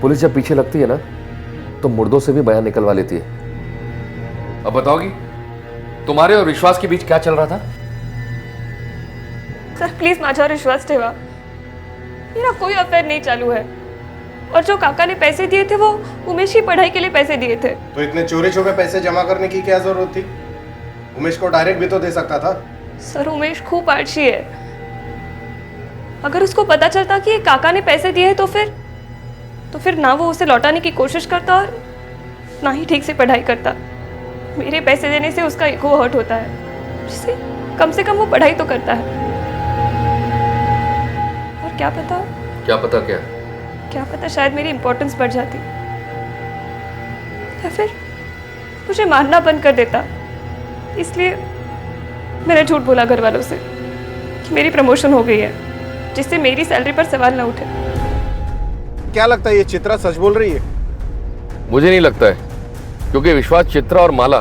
पुलिस जब पीछे लगती है ना तो मुर्दों से भी बयान निकलवा लेती है। अब बताओगी तुम्हारे और विश्वास के बीच क्या चल रहा था? सर प्लीज माझ्यावर विश्वास ठेवा, मेरा कोई अफेयर नहीं चालू है। और जो काका ने पैसे दिए थे वो उमेश की पढ़ाई के लिए पैसे दिए थे। तो इतने चोरी छुपे पैसे जमा करने की क्या जरूरत थी? उमेश को डायरेक्ट भी तो दे सकता था। सर उमेश खूब आलसी है, अगर उसको पता चलता कि ये काका ने पैसे दिए हैं तो फिर ना वो उसे लौटाने की कोशिश करता और ना ही ठीक से पढ़ाई करता। मेरे पैसे देने से उसका ईगो हर्ट होता है, जिससे कम से कम वो पढ़ाई तो करता है। और क्या पता शायद मेरी इंपॉर्टेंस बढ़ जाती या फिर मुझे मारना बंद कर देता। इसलिए मैंने झूठ बोला घर वालों से कि मेरी प्रमोशन हो गई है, जिससे मेरी सैलरी पर सवाल ना उठे। क्या लगता है ये चित्रा सच बोल रही है? मुझे नहीं लगता है, क्योंकि विश्वास चित्रा और माला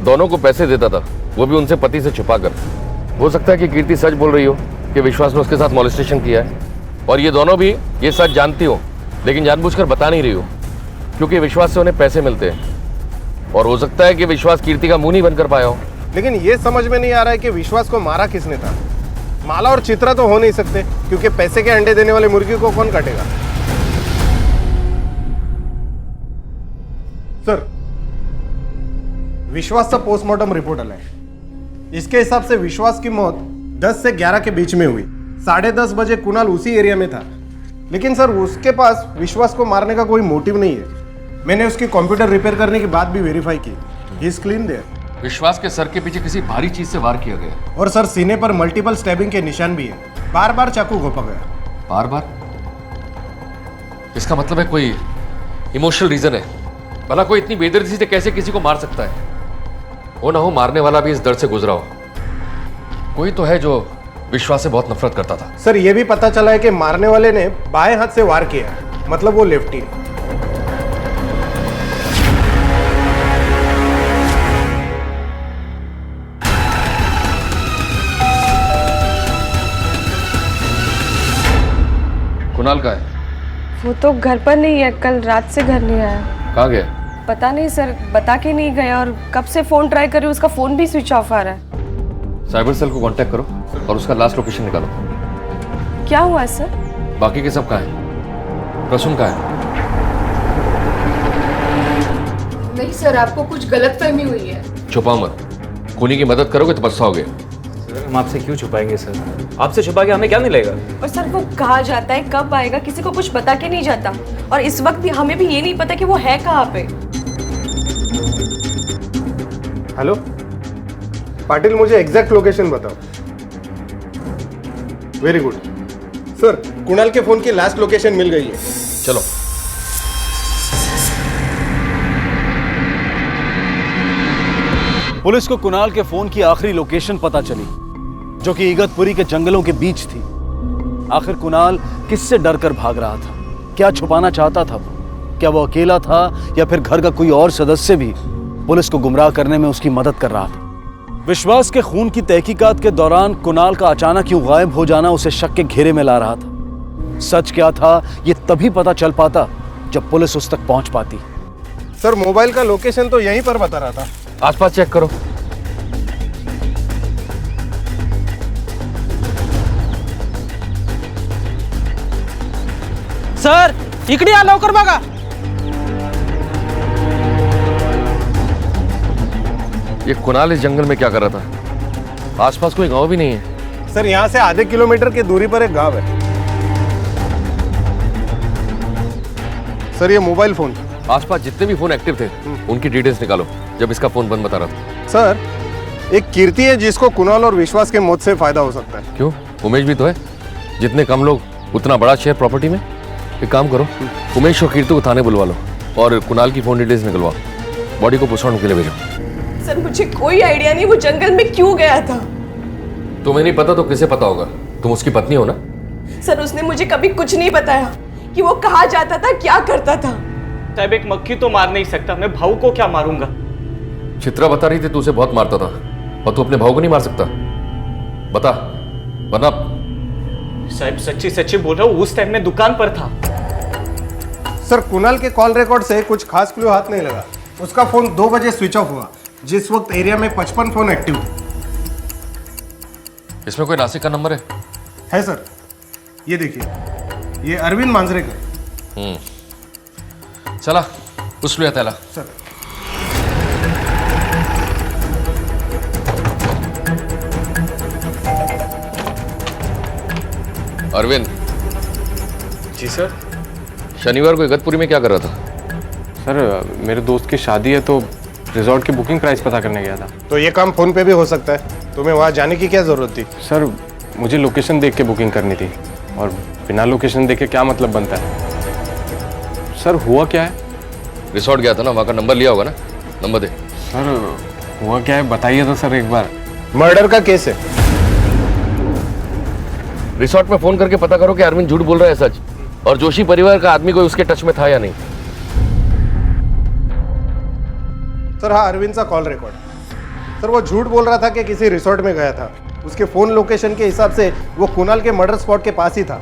दोनों को पैसे देता था, वो भी उनसे पति से छुपाकर। हो सकता है कि कीर्ति सच बोल रही हो कि विश्वास ने उसके साथ मॉलेस्टेशन किया है, और ये दोनों भी ये सच जानती हो लेकिन जानबूझकर बता नहीं रही हो, क्योंकि विश्वास से उन्हें पैसे मिलते हैं। और हो सकता है कि विश्वास कीर्ति का मुंह नहीं बनकर पाया हो। लेकिन ये समझ में नहीं आ रहा है कि विश्वास को मारा किसने था। माला और चित्रा तो हो नहीं सकते, क्योंकि पैसे के अंडे देने वाले मुर्गी को कौन काटेगा? सर विश्वास का पोस्टमार्टम रिपोर्ट आला है। इसके हिसाब से विश्वास की मौत 10 से 11 के बीच में हुई। 10:30 बजे कुणाल उसी एरिया में था, लेकिन सर उसके पास विश्वास को मारने का कोई मोटिव नहीं है। मैंने उसकी कंप्यूटर रिपेयर करने की बात भी वेरीफाई की। He is clean there. विश्वास के सर के पीछे किसी भारी चीज से वार किया गया, और सर सीने पर मल्टीपल स्टैबिंग के निशान भी है। बार बार चाकू घोंपा गया। बार बार? इसका मतलब है कोई इमोशनल रीजन है। भला कोई इतनी बेदर्दी से कैसे किसी को मार सकता है? वो ना हो मारने वाला भी इस दर्द से गुजरा हो। कोई तो है जो विश्वास से बहुत नफरत करता था। सर ये भी पता चला है कि मारने वाले ने बाएं हाथ से वार किया, मतलब वो लेफ्टी। कुणाल का है? वो तो घर पर नहीं है, कल रात से घर नहीं आया। कहाँ गया? पता नहीं सर, बता के नहीं गया और कब से फोन ट्राई कर रही हूँ, उसका फोन भी स्विच ऑफ आ रहा है। साइबर सेल को कांटेक्ट करो और उसका लास्ट लोकेशन निकालो। क्या हुआ है सर? बाकी के सब कहाँ हैं? प्रसून कहाँ है? नहीं सर, आपको कुछ गलतफहमी हुई है। छुपाओ मत, खूनी की मदद करोगे तो पछताओगे। सर हम आपसे क्यों छुपाएंगे सर? आपसे छुपा के हमें क्या मिलेगा? और सर वो कहाँ जाता है, कब आएगा, किसी को कुछ बता के नहीं जाता। और इस वक्त भी हमें भी ये नहीं पता कि वो है कहाँ पे। हेलो पाटिल, मुझे एग्जैक्ट लोकेशन बताओ। वेरी गुड सर, कुणाल के फोन की लास्ट लोकेशन मिल गई है। चलो। पुलिस को कुणाल के फोन की आखिरी लोकेशन पता चली, जो कि इगतपुरी के जंगलों के बीच थी। आखिर कुणाल किससे डरकर भाग रहा था? क्या छुपाना चाहता था वो? क्या वो अकेला था या फिर घर का कोई और सदस्य भी पुलिस को गुमराह करने में उसकी मदद कर रहा था? विश्वास के खून की तहकीकात के दौरान कुणाल का अचानक यूं गायब हो जाना उसे शक के घेरे में ला रहा था। सच क्या था ये तभी पता चल पाता जब पुलिस उस तक पहुंच पाती। सर, मोबाइल का लोकेशन तो यहीं पर बता रहा था। आसपास चेक करो। सर इकडे या लवकर बघा। ये कुणाल इस जंगल में क्या कर रहा था? आसपास कोई गांव भी नहीं है। सर, यहाँ से आधे किलोमीटर की दूरी पर एक गांव है। सर, ये मोबाइल फोन। आसपास जितने भी फोन एक्टिव थे उनकी डिटेल्स निकालो, जब इसका फोन बंद बता रहा था। सर, एक कीर्ति है जिसको कुणाल और विश्वास के मौत से फायदा हो सकता है। क्यों? उमेश भी तो है। जितने कम लोग उतना बड़ा शेयर प्रॉपर्टी में। एक काम करो, उमेश और कीर्ति को थाने बुलवा लो और कुणाल की फोन डिटेल्स निकलवाओ। बॉडी को पोस्टमार्टम के लिए भेजो। सर मुझे कोई आइडिया नहीं वो जंगल में क्यों गया था। तुम्हें नहीं पता तो किसे पता होगा? तुम उसकी पत्नी हो ना? सर उसने मुझे कभी कुछ नहीं बताया कि वो कहाँ जाता था, क्या करता था। साहब एक मक्खी तो मार नहीं सकता, मैं भाऊ को क्या मारूंगा? चित्रा बता रही थी तू उसे बहुत मारता था और तू अपने भाऊ को नहीं मार सकता। बता, वरना। साहब सच्ची सच्ची बोल रहा हूँ, उस टाइम में दुकान पर था। सर, कुणाल के कॉल रिकॉर्ड से कुछ खास क्लू हाथ नहीं लगा। उसका फोन 2 बजे स्विच ऑफ हुआ, जिस वक्त एरिया में 55 फोन एक्टिव थे। इसमें कोई नासिक का नंबर है सर, ये देखिए, ये अरविंद मांजरे का। चला उस लिया तैला। सर, अरविंद। जी सर। शनिवार को इगतपुरी में क्या कर रहा था? सर, मेरे दोस्त की शादी है तो रिजॉर्ट की बुकिंग प्राइस पता करने गया था। तो ये काम फोन पे भी हो सकता है। तुम्हें वहाँ जाने की क्या जरूरत थी? सर मुझे लोकेशन देख के बुकिंग करनी थी और बिना लोकेशन देखे क्या मतलब बनता है? सर हुआ क्या है? रिसोर्ट गया था ना, वहाँ का नंबर लिया होगा ना? नंबर दे। सर हुआ क्या है बताइए तो सर एक बार। मर्डर का केस है। रिसोर्ट में फोन करके पता करो कि अरविंद झूठ बोल रहा है सच, और जोशी परिवार का आदमी कोई उसके टच में था या नहीं। सर हाँ, अरविंद का कॉल रिकॉर्ड। सर वो झूठ बोल रहा था कि किसी रिसोर्ट में गया था। उसके फोन लोकेशन के हिसाब से वो कुणाल के मर्डर स्पॉट के पास ही था।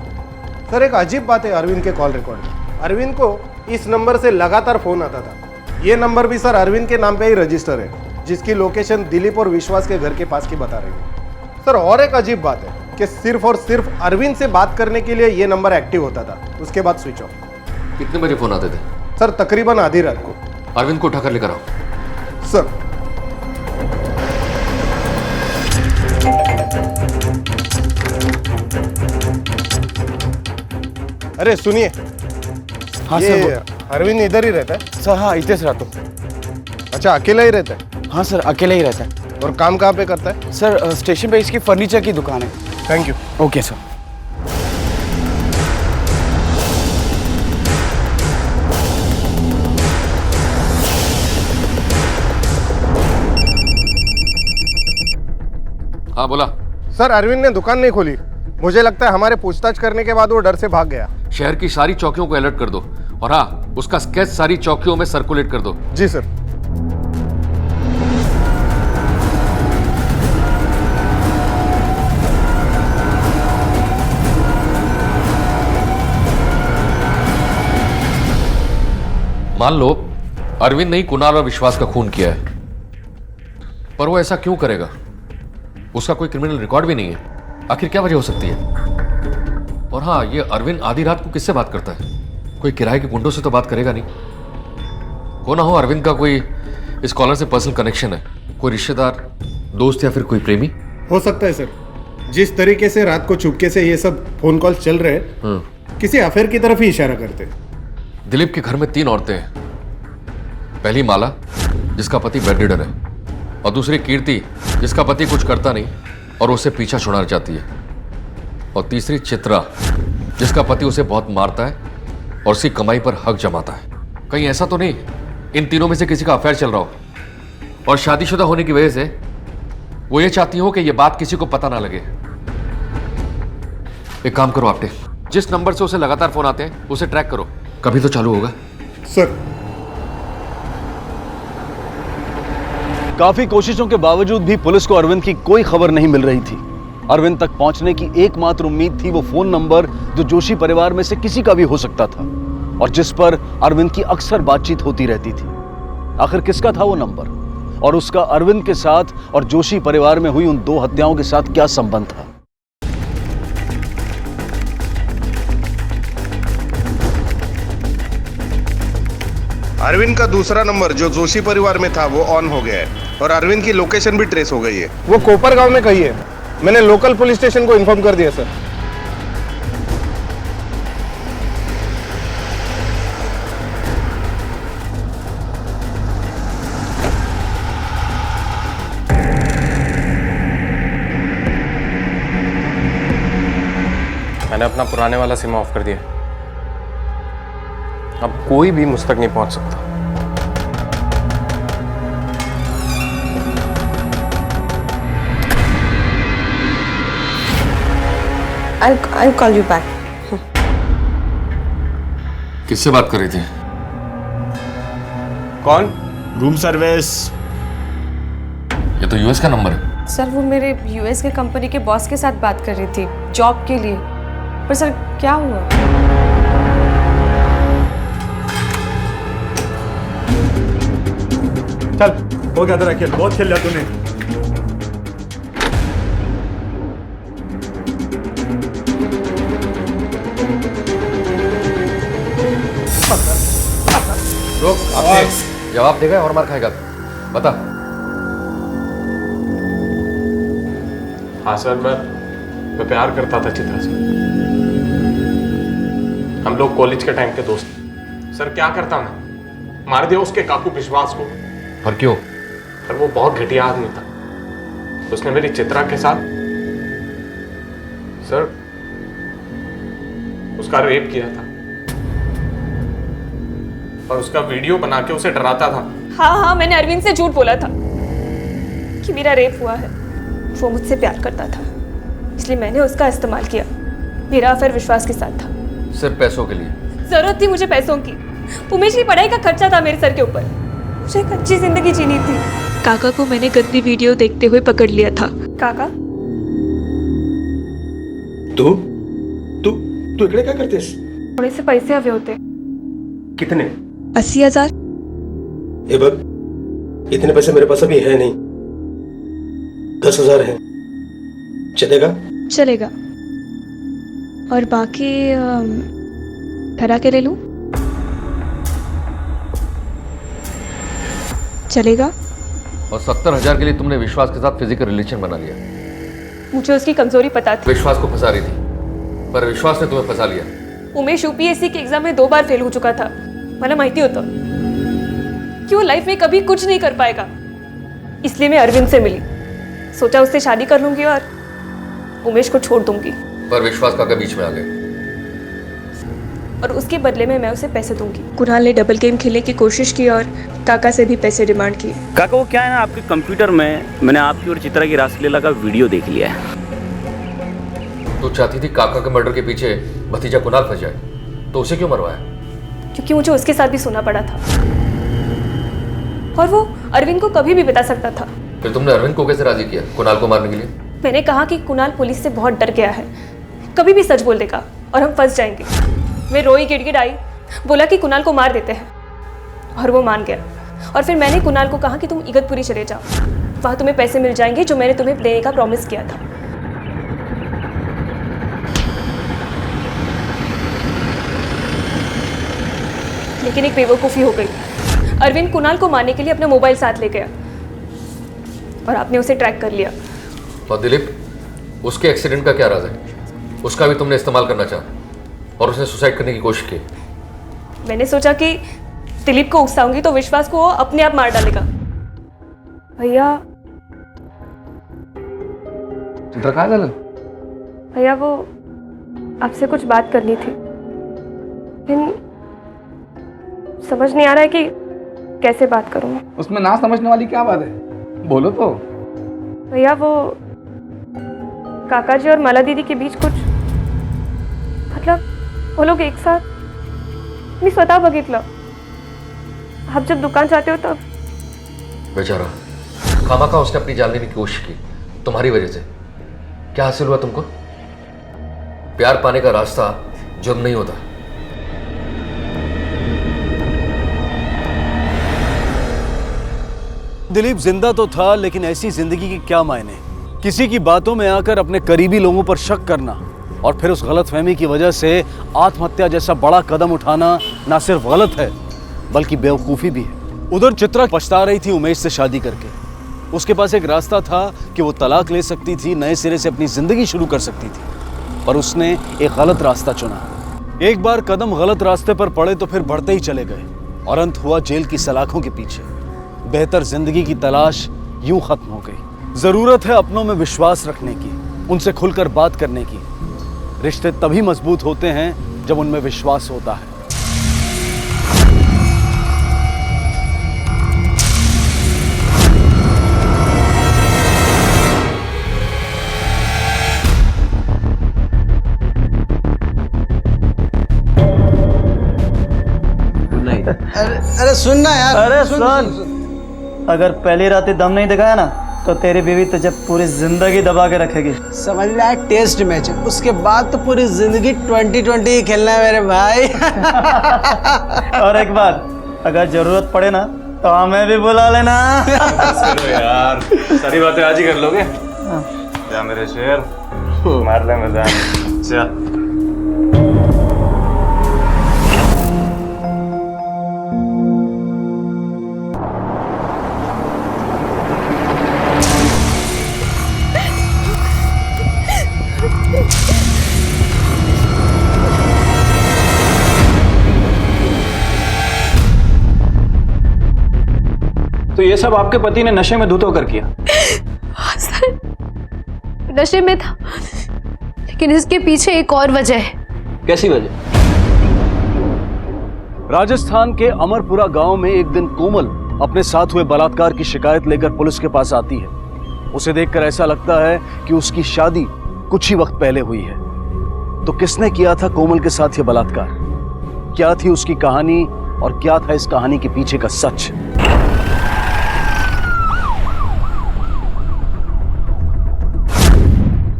सर एक अजीब बात है अरविंद के कॉल रिकॉर्ड में। अरविंद को इस नंबर से लगातार फोन आता था। ये नंबर भी सर अरविंद के नाम पे ही रजिस्टर है, जिसकी लोकेशन दिलीप और विश्वास के घर के पास की बता रही है। सर और एक अजीब बात है कि सिर्फ और सिर्फ अरविंद से बात करने के लिए ये नंबर एक्टिव होता था, उसके बाद स्विच ऑफ। कितने बजे फोन आते थे? सर तकरीबन आधी रात को। अरविंद को उठाकर लेकर आओ। सर अरे सुनिए। हाँ ये सर। अरविंद इधर ही रहता है? सर हाँ, इधर से रहता हूँ। अच्छा, अकेला ही रहता है? हाँ सर, अकेला ही रहता है। और काम कहाँ पे करता है? सर स्टेशन पे इसकी फर्नीचर की दुकान है। Thank you. Okay sir. हाँ बोला। सर अरविंद ने दुकान नहीं खोली। मुझे लगता है हमारे पूछताछ करने के बाद वो डर से भाग गया। शहर की सारी चौकियों को अलर्ट कर दो और हाँ, उसका स्केच सारी चौकियों में सर्कुलेट कर दो। जी सर। मान लो अरविंद ने ही कुणाल और विश्वास का खून किया है, पर वो ऐसा क्यों करेगा? उसका कोई क्रिमिनल रिकॉर्ड भी नहीं है। आखिर क्या वजह हो सकती है? और हाँ, ये अरविंद आधी रात को किससे बात करता है? कोई किराए के गुंडों से तो बात करेगा नहीं। को ना हो अरविंद का कोई इस कॉलर से पर्सनल कनेक्शन है, कोई रिश्तेदार, दोस्त या फिर कोई प्रेमी। हो सकता है सर। जिस तरीके से रात को चुपके से ये सब फोन कॉल चल रहे हैं, किसी अफेयर की तरफ ही इशारा करते हैं। दिलीप के घर में 3 औरतें हैं। पहली माला, जिसका पति बेड रिडन है, और दूसरी कीर्ति, जिसका पति कुछ करता नहीं और उससे पीछा छुड़ाना चाहती है, और तीसरी चित्रा, जिसका पति उसे बहुत मारता है और उसकी कमाई पर हक जमाता है। कहीं ऐसा तो नहीं इन तीनों में से किसी का अफेयर चल रहा हो और शादीशुदा होने की वजह से वो ये चाहती हो कि ये बात किसी को पता ना लगे। एक काम करो आपने, जिस नंबर से उसे लगातार फोन आते हैं उसे ट्रैक करो, कभी तो चालू होगा। सर। काफी कोशिशों के बावजूद भी पुलिस को अरविंद की कोई खबर नहीं मिल रही थी। अरविंद तक पहुंचने की एकमात्र उम्मीद थी वो फोन नंबर जो जोशी परिवार में से किसी का भी हो सकता था और जिस पर अरविंद की अक्सर बातचीत होती रहती थी। आखिर किसका था वो नंबर और उसका अरविंद के साथ और जोशी परिवार में हुई उन 2 हत्याओं के साथ क्या संबंध था? अरविंद का दूसरा नंबर जो जोशी परिवार में था वो ऑन हो गया है और अरविंद की लोकेशन भी ट्रेस हो गई है। वो कोपर गांव में कहीं है। मैंने लोकल पुलिस स्टेशन को इन्फॉर्म कर दिया सर। मैंने अपना पुराने वाला सिम ऑफ कर दिया। अब कोई भी मुझ तक नहीं पहुंच सकता। I'll call you back. किससे बात कर रही थी? कौन? Room service. ये तो यूएस का नंबर है। सर वो मेरे यूएस के कंपनी के बॉस के साथ बात कर रही थी जॉब के लिए, पर सर क्या हुआ? चल हो गया तेरा खेल, बहुत खेल लिया तूने। रुक, आपने जवाब देगा और मार खाएगा। बता। हाँ सर, मैं प्यार करता था चित्रा से। हम लोग कॉलेज के टाइम के दोस्त। सर क्या करता मैं, मार दिया उसके काकू विश्वास को। पर क्यों? पर वो बहुत घटिया आदमी था। उसने मेरी चित्रा के साथ सर उसका रेप किया था और उसका वीडियो बना के उसे डराता था। हाँ, मैंने अरविंद से झूठ बोला था कि मेरा रेप हुआ है। वो मुझसे प्यार करता था, इसलिए मैंने उसका इस्तेमाल किया। मेरा अफेयर विश्वास के साथ था। सिर्फ पैसों के लिए? जरूरत थी मुझे पैसों की। उमेश की पढ़ाई का खर्चा था मेरे सर के ऊपर। मुझे एक अच्छी जिंदगी जीनी थी। काका को मैंने गंदी वीडियो देखते हुए पकड़ लिया था। काका तू तू तू इकड़े क्या करतेस? थोड़े से पैसे हवे होते। कितने? 80,000। ए बग, इतने पैसे मेरे पास अभी है नहीं। 10,000 है, चलेगा? चलेगा। और बाकी ठहरा के ले लूं? चलेगा। और 70,000 के लिए तुमने विश्वास के साथ फिजिकल रिलेशन बना लिया। मुझे उसकी कमजोरी पता थी। विश्वास को फंसा रही थी, पर विश्वास ने तुम्हें फंसा लिया। उमेश यूपीएससी के एग्जाम में 2 बार फेल हो चुका था। मला माहिती होतं कि वो लाइफ में कभी कुछ नहीं कर पाएगा। इसलिए मैं अरविंद से मिली। सोचा उससे शादी कर लूंगी और उमेश को छोड़ दूंगी। पर विश्वास काका बीच में आ गए और उसके बदले में मैं उसे पैसे दूंगी। कुणाल ने डबल गेम खेलने की कोशिश की और काका से भी पैसे डिमांड किए। काका वो क्या है ना, आपके कंप्यूटर में मैंने आपकी और चित्रा की रासलीला का वीडियो देख लिया है। तू चाहती थी काका के मर्डर के पीछे भतीजा कुणाल फंस जाए, तो उसे क्यों मरवाया? क्योंकि मुझे उसके साथ भी सोना पड़ा था और वो अरविंद को कभी भी बता सकता था। फिर तुमने अरविंद को कैसे राजी किया कुणाल को मारने के लिए? मैंने कहा कि कुणाल पुलिस से बहुत डर गया है, कभी भी सच बोल देगा और हम फंस जाएंगे। वे रोई गिड़गिड़ाई, बोला कि कुणाल को मार देते हैं और वो मान गया। और फिर मैंने कुणाल को कहा कि तुम इगतपुरी चले जाओ, वहाँ तुम्हें पैसे मिल जाएंगे जो मैंने तुम्हें देने का प्रॉमिस किया था। लेकिन एक बेवकूफ़ी हो गई। अरविंद कुणाल को मारने के लिए अपना मोबाइल साथ ले गया और आपने उसे ट्रैक कर लिया। और दिलीप, उसके एक्सीडेंट का क्या राज है? उसका भी तुमने इस्तेमाल करना चाहा और उसने सुसाइड करने की कोशिश की। मैंने सोचा कि दिलीप को उकसाऊंगी तो विश्वास को वो अपने आप मार डालेगा। भैया चित्रा काय झालं? भैया वो आपसे कुछ बात करनी थी, लेकिन समझ नहीं आ रहा है कि कैसे बात करूं। उसमें ना समझने वाली क्या बात है, बोलो तो। भैया वो काका जी और माला दीदी के बीच कुछ, मतलब वो लोग एक साथ, मी स्वतः बघितलं। आप जब दुकान जाते हो तब। बेचारा खामखा उसने अपनी जान लेने की कोशिश की तुम्हारी वजह से। क्या हासिल हुआ तुमको? प्यार पाने का रास्ता जुर्म नहीं होता। दिलीप जिंदा तो था, लेकिन ऐसी जिंदगी के क्या मायने? किसी की बातों में आकर अपने करीबी लोगों पर शक करना और फिर उस गलतफहमी की वजह से आत्महत्या जैसा बड़ा कदम उठाना ना सिर्फ गलत है बल्कि बेवकूफ़ी भी है। उधर चित्रा पछता रही थी उमेश से शादी करके। उसके पास एक रास्ता था कि वो तलाक ले सकती थी, नए सिरे से अपनी जिंदगी शुरू कर सकती थी, पर उसने एक गलत रास्ता चुना। एक बार कदम गलत रास्ते पर पड़े तो फिर बढ़ते ही चले गए और अंत हुआ जेल की सलाखों के पीछे। बेहतर जिंदगी की तलाश यूं खत्म हो गई। जरूरत है अपनों में विश्वास रखने की, उनसे खुलकर बात करने की। रिश्ते तभी मजबूत होते हैं जब उनमें विश्वास होता है। अरे सुन ना यार। अरे सुन, अगर पहली रात ही दम नहीं दिखाया ना तो तेरी बीवी तुझे पूरी जिंदगी दबा के रखेगी। समझ ले, टेस्ट मैच है, उसके बाद तो पूरी जिंदगी 2020 ही खेलना है मेरे भाई। और एक बात, अगर जरूरत पड़े ना तो हमें भी बुला लेना। चलो यार, सारी बातें आज ही कर लोगे। जा मेरे शेर, मार ले मजा। जा तो ये सब आपके पति ने नशे में धुत होकर किया? सर, नशे में था, लेकिन इसके पीछे एक और वजह है। कैसी वजह? राजस्थान के अमरपुरा गांव में एक दिन कोमल अपने साथ हुए बलात्कार की शिकायत लेकर पुलिस के पास आती है। उसे देखकर ऐसा लगता है कि उसकी शादी कुछ ही वक्त पहले हुई है। तो किसने किया था कोमल के साथ ये बलात्कार? क्या थी उसकी कहानी और क्या था इस कहानी के पीछे का सच?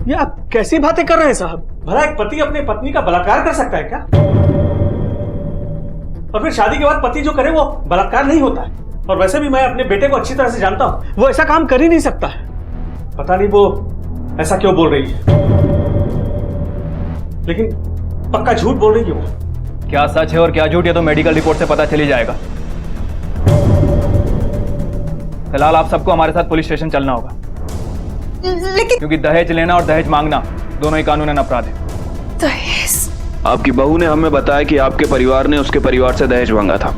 ये आप कैसी बातें कर रहे हैं साहब? भला एक पति अपने पत्नी का बलात्कार कर सकता है क्या? और फिर शादी के बाद पति जो करे वो बलात्कार नहीं होता है। और वैसे भी मैं अपने बेटे को अच्छी तरह से जानता हूं, वो ऐसा काम कर ही नहीं सकता है। पता नहीं वो ऐसा क्यों बोल रही है, लेकिन पक्का झूठ बोल रही है वो। क्या सच है और क्या झूठ, ये तो मेडिकल रिपोर्ट से पता चल ही जाएगा। फिलहाल आप सबको हमारे साथ पुलिस स्टेशन चलना होगा, लेकिन क्योंकि दहेज लेना और दहेज मांगना दोनों ही कानूनन अपराध है। दहेज? आपकी बहू ने हमें बताया कि आपके परिवार ने उसके परिवार से दहेज मांगा था।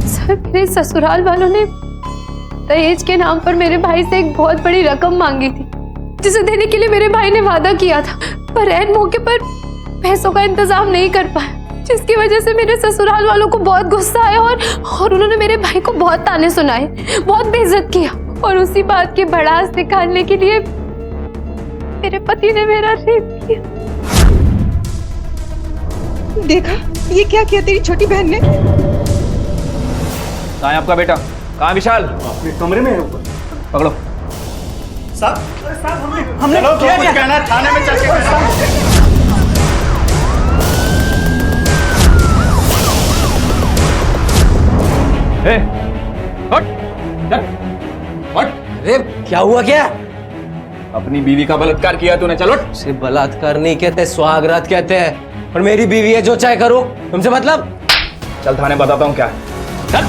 सर, मेरे ससुराल वालों ने दहेज के नाम पर मेरे भाई से एक बहुत बड़ी रकम मांगी थी, जिसे देने के लिए मेरे भाई ने वादा किया था, पर ऐन मौके पर पैसों का इंतजाम नहीं कर पाया, जिसकी वजह से मेरे ससुराल वालों को बहुत गुस्सा आया और उन्होंने मेरे भाई को बहुत ताने सुनाए, बहुत बेइज्जत किया। और उसी बात की भड़ास निकालने के लिए मेरे पति ने मेरा रेप किया। देखा ये क्या किया तेरी छोटी बहन ने? कहाँ है आपका बेटा? कहाँ है विशाल? अपने कमरे में है ऊपर। पकड़ो। साहब हमने चलो, क्या कुछ कहना है थाने में चल के। अरे क्या हुआ? क्या अपनी बीवी का बलात्कार किया तूने? चलो। उसे बलात्कार नहीं कहते, सुहागरात कहते हैं। और मेरी बीवी है, जो चाहे करो, तुमसे मतलब। चल थाने बताता हूँ क्या है। चल।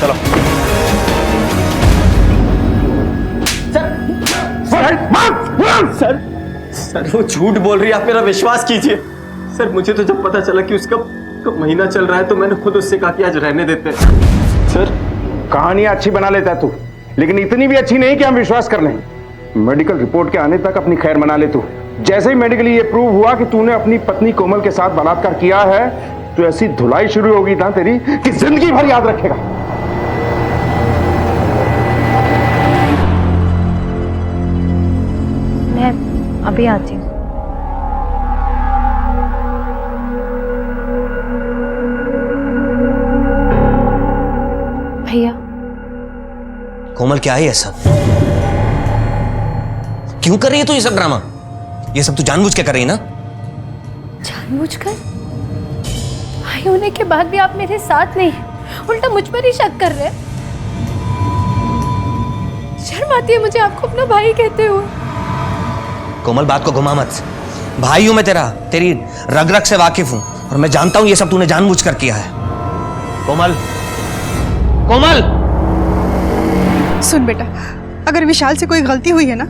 चलो। सर वो झूठ बोल रही है, आप मेरा विश्वास कीजिए। सर मुझे तो जब पता चला कि उसका महीना चल रहा है तो मैंने खुद उससे कहा कि आज रहने देते हैं। सर कहानियां अच्छी बना लेता तू, लेकिन इतनी भी अच्छी नहीं कि हम विश्वास कर लें। मेडिकल रिपोर्ट के आने तक अपनी खैर मना ले तू। जैसे ही मेडिकली ये प्रूव हुआ कि तूने अपनी पत्नी कोमल के साथ बलात्कार किया है, तो ऐसी धुलाई शुरू होगी ना तेरी कि जिंदगी भर याद रखेगा। मैं अभी आती हूँ। भैया कोमल क्या है ये सब? क्यों कर रही है तू ये सब ड्रामा? ये सब तू जानबूझ के कर रही है ना? जानबूझकर? भाई होने के बाद भी आप मेरे साथ नहीं, उल्टा मुझ पर ही शक कर रहे हैं। शर्म आती है मुझे आपको अपना भाई कहते हुए। कोमल बात को घुमा मत। भाई हूं मैं तेरा, तेरी रग रग से वाकिफ हूं और मैं जानता हूं ये सब तूने जानबूझ कर किया है। कोमल, कोमल! सुन बेटा, अगर विशाल से कोई गलती हुई है ना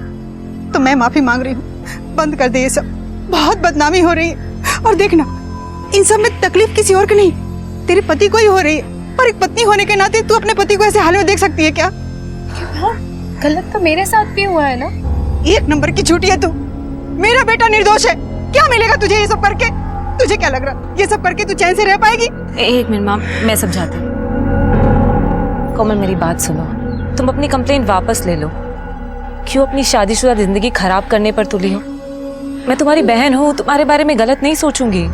तो मैं माफी मांग रही हूँ। बंद कर दे ये सब, बहुत बदनामी हो रही है। और देखना, इन सब में तकलीफ किसी और की नहीं, तेरे पति को ही हो रही है। और एक पत्नी होने के नाते तू अपने पति को ऐसे हाल में देख सकती है क्या? गलत तो मेरे साथ भी हुआ है ना। एक नंबर की झूठी है तू। मेरा बेटा निर्दोष है। क्या मिलेगा तुझे ये सब करके? तुझे क्या लग रहा ये सब करके तू चैन से रह पाएगी? एक मिनट माम, मैं समझाती हूँ। कोमल मेरी बात सुनो, तुम अपनी कंप्लेंट वापस ले लो। क्यों अपनी शादीशुदा जिंदगी खराब करने पर तुली हो? मैं तुम्हारी बहन हूँ, तुम्हारे बारे में गलत नहीं सोचूंगी।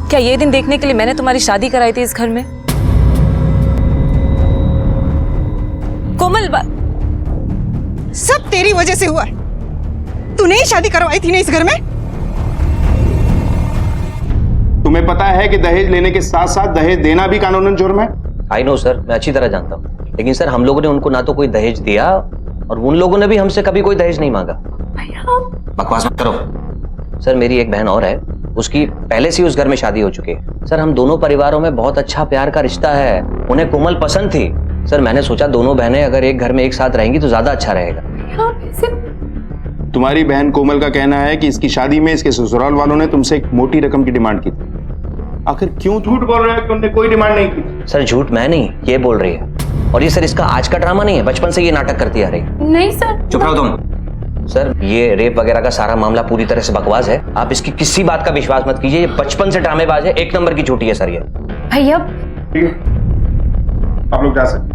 क्या ये दिन देखने के लिए मैंने तुम्हारी शादी कराई थी इस घर में? कोमल सब तेरी वजह से हुआ है। तूने ही शादी करवाई थी ना इस घर में। तुम्हें पता है कि दहेज लेने के साथ साथ दहेज देना भी कानूनन जुर्म है? आई नो सर, मैं अच्छी तरह जानता हूँ, लेकिन सर हम लोगों ने उनको ना तो कोई दहेज दिया और उन लोगों ने भी हमसे कभी कोई दहेज नहीं मांगा। बकवास मत करो। सर मेरी एक बहन और है, उसकी पहले से ही उस घर में शादी हो चुकी है। सर हम दोनों परिवारों में बहुत अच्छा प्यार का रिश्ता है। उन्हें कोमल पसंद थी। सर मैंने सोचा दोनों बहनें अगर एक घर में एक साथ रहेंगी तो ज्यादा अच्छा रहेगा। तुम्हारी बहन कोमल का कहना है कि इसकी शादी में इसके ससुराल वालों ने तुमसे एक मोटी रकम की डिमांड की थी। आखिर क्यों झूठ बोल रहे हो कि उन्होंने कोई डिमांड नहीं की? सर झूठ मैं नहीं, ये बोल रही है। और ये सर इसका आज का ड्रामा नहीं है, बचपन से ये नाटक करती आ रही है। नहीं सर। चुप रहो तुम। सर ये रेप वगैरह का सारा मामला पूरी तरह से बकवास है। आप इसकी किसी बात का विश्वास मत कीजिए। ये बचपन से ड्रामेबाज है, एक नंबर की झूठी है सर ये। भैया ठीक है, आप लोग जा सकते।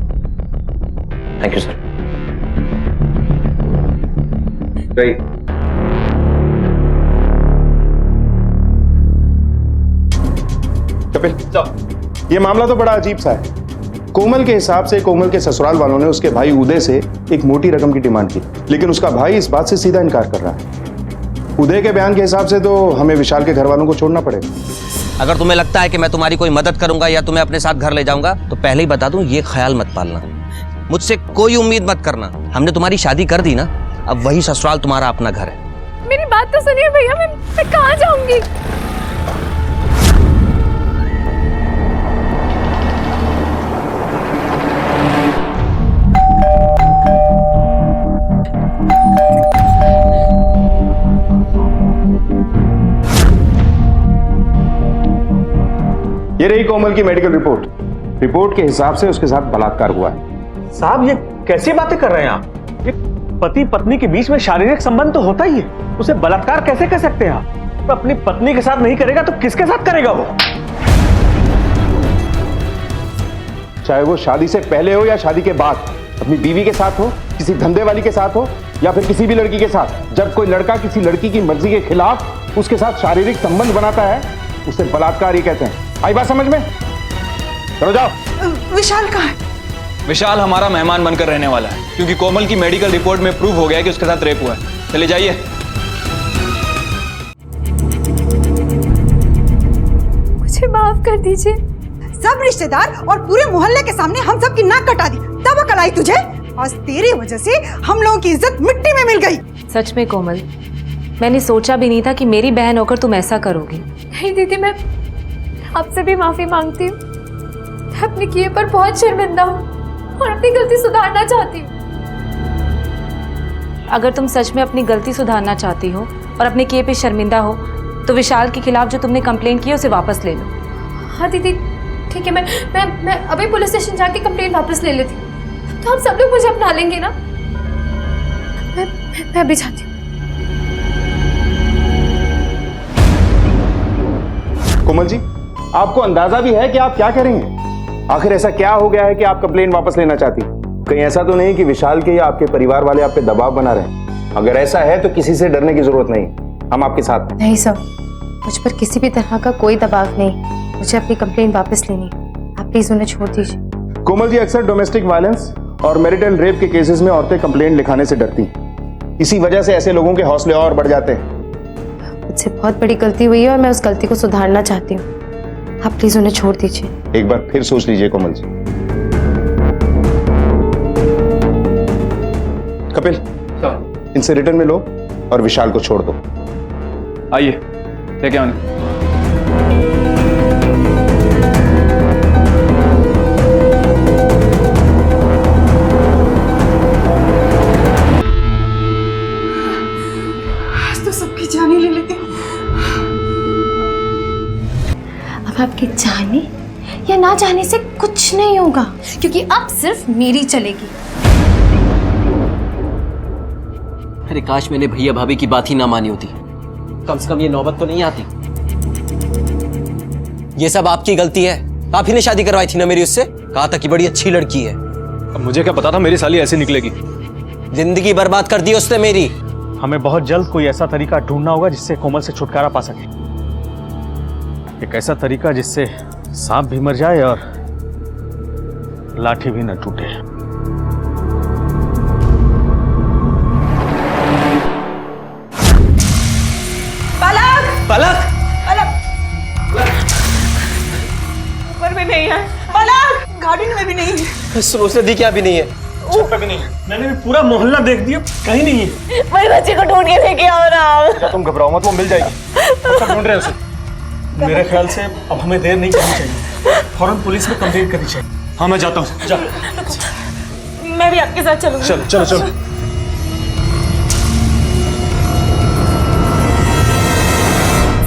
Thank you sir. गई। कपिल, ये मामला तो बड़ा अजीब सा है। कोमल के हिसाब से कोमल के ससुराल वालों ने उसके भाई उदय से एक मोटी रकम की डिमांड की, लेकिन उसका भाई इस बात से सीधा इनकार कर रहा है। उदय के बयान के हिसाब से तो हमें विशाल के घर वालों को छोड़ना पड़ेगा। अगर तुम्हें लगता है कि मैं तुम्हारी कोई मदद करूंगा या तुम्हें अपने साथ घर ले जाऊंगा तो पहले ही बता दूं, ये ख्याल मत पालना। मुझसे कोई उम्मीद मत करना। हमने तुम्हारी शादी कर दी ना, अब वही ससुराल तुम्हारा अपना घर है। मेरी बात तो सुनिए भैया, मैं कहाँ जाऊंगी? ये रही कोमल की मेडिकल रिपोर्ट। रिपोर्ट के हिसाब से उसके साथ बलात्कार हुआ है। साहब ये कैसी बातें कर रहे हैं आप? ये पति पत्नी के बीच में शारीरिक संबंध तो होता ही है, उसे बलात्कार कैसे कह सकते हैं आप? तो अपनी पत्नी के साथ नहीं करेगा तो किसके साथ करेगा वो? चाहे वो शादी से पहले हो या शादी के बाद, अपनी बीवी के साथ हो, किसी धंधे वाली के साथ हो या फिर किसी भी लड़की के साथ, जब कोई लड़का किसी लड़की की मर्जी के खिलाफ उसके साथ शारीरिक संबंध बनाता है उसे बलात्कार ही कहते हैं। आई बात समझ में? चलो जाओ। विशाल कहाँ है? विशाल हमारा मेहमान बनकर रहने वाला है, क्योंकि कोमल की मेडिकल रिपोर्ट में प्रूव हो गया कि उसके साथ रेप हुआ है। चले जाइए। मुझे माफ कर दीजिए। सब रिश्तेदार और पूरे मोहल्ले के सामने हम सब की नाक कटा दी, तब अकल आई तुझे? आज तेरी वजह से हम लोगों की इज्जत मिट्टी में मिल गई। सच में कोमल, मैंने सोचा भी नहीं था कि मेरी बहन होकर तुम ऐसा करोगी। नहीं दीदी, मैं आपसे भी माफी मांगती हूँ। मैं अपने किए पर बहुत शर्मिंदा हूँ और अपनी गलती सुधारना चाहती हूँ। अगर तुम सच में अपनी गलती सुधारना चाहती हो और अपने किए पे शर्मिंदा हो तो विशाल के खिलाफ जो तुमने कंप्लेंट की है उसे वापस ले लो। हाँ दीदी ठीक है, मैं अभी पुलिस स्टेशन जाके कंप्लेंट वापस ले लेती हूँ। तो आप सब लोग मुझे अपना लेंगे ना? मैं भी चाहती हूँ। कोमल जी, आपको अंदाजा भी है कि आप क्या करेंगे? आखिर ऐसा क्या हो गया है कि आप कंप्लेन वापस लेना चाहती? कहीं ऐसा तो नहीं कि विशाल के या आपके परिवार वाले आप पे दबाव बना रहे हैं? अगर ऐसा है तो किसी से डरने की जरूरत नहीं, हम आपके साथ हैं। नहीं सर, मुझ पर किसी भी तरह का कोई दबाव नहीं। मुझे अपनी कंप्लेन वापस लेनी है। आप प्लीज उन्हें छोड़ दीजिए। कोमल जी, अक्सर डोमेस्टिक वायलेंस और मैरिटल रेप के केसेस में औरतें कंप्लेंट लिखाने से डरती हैं। इसी वजह से ऐसे लोगों के हौसले और बढ़ जाते हैं। मुझसे बहुत बड़ी गलती हुई है और मैं उस गलती को सुधारना चाहती हूँ। आप प्लीज उन्हें छोड़ दीजिए। एक बार फिर सोच लीजिए कोमल जी। कपिल, इनसे रिटर्न में लो और विशाल को छोड़ दो। आइए लेके आने। तो सबकी जान ही ले लेते हो। अब आपके जाने या ना जाने से कुछ नहीं होगा, क्योंकि अब सिर्फ मेरी चलेगी। अरे काश मैंने भैया भाभी की बात ही ना मानी होती, कम से कम ये नौबत तो नहीं आती। ये सब आपकी गलती है। आप ही ने शादी करवाई थी ना मेरी उससे, कहा था कि बड़ी अच्छी लड़की है। अब मुझे क्या पता था मेरी साली ऐसे निकलेगी। जिंदगी बर्बाद कर दी उसने मेरी। हमें बहुत जल्द कोई ऐसा तरीका ढूंढना होगा जिससे कोमल से छुटकारा पा सके। एक ऐसा तरीका जिससे सांप भी मर जाए और लाठी भी न टूटे। पलक! पलक! ऊपर में नहीं है। पलक! गाड़ी में भी नहीं है। उसने दी क्या भी नहीं है। छत पे भी नहीं है। मैंने भी पूरा मोहल्ला देख दिया, कहीं नहीं है। मेरे बच्चे को ढूंढ के लेके आओ ना। तुम घबराओ मत, वो मिल जाएगी। सब ढूंढ रहे हैं उसे। मेरे ख्याल से अब हमें देर नहीं करनी चाहिए, फौरन पुलिस में कंप्लेंट करनी चाहिए। हाँ मैं जाता हूँ। जा। मैं भी आपके साथ चलूंगी। चलो चलो चलो।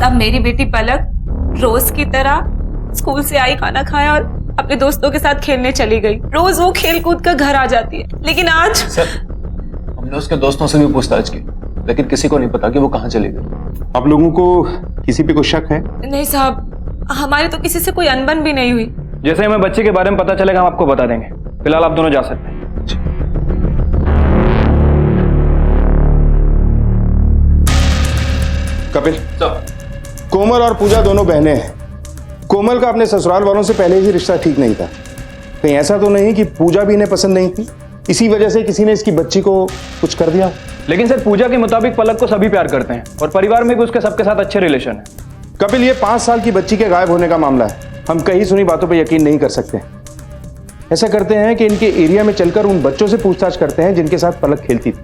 अब मेरी बेटी पलक रोज की तरह स्कूल से आई, खाना खाया और अपने दोस्तों के साथ खेलने चली गई। रोज वो खेल कूद कर घर आ जाती है, लेकिन आज सर, हमने उसके दोस्तों से भी पूछताछ की, लेकिन किसी को नहीं पता कि वो कहाँ चली गई। आप लोगों को किसी पे कोई शक है? नहीं साहब, हमारे तो किसी से कोई अनबन भी नहीं हुई। जैसे हमें बच्चे के बारे में पता चलेगा हम आपको बता देंगे। फिलहाल आप दोनों जा सकते हैं। कपिल, कोमल और पूजा दोनों बहनें हैं। कोमल का अपने ससुराल वालों से पहले ही रिश्ता ठीक नहीं था। कहीं ऐसा तो नहीं कि पूजा भी इन्हें पसंद नहीं थी, इसी वजह से किसी ने इसकी बच्ची को कुछ कर दिया? लेकिन सर, पूजा के मुताबिक पलक को सभी प्यार करते हैं और परिवार में भी उसके सबके साथ अच्छे रिलेशन है। कपिल, ये 5 साल की बच्ची के गायब होने का मामला है। हम कहीं सुनी बातों पर यकीन नहीं कर सकते। ऐसा करते हैं कि इनके एरिया में चलकर उन बच्चों से पूछताछ करते हैं जिनके साथ पलक खेलती थी।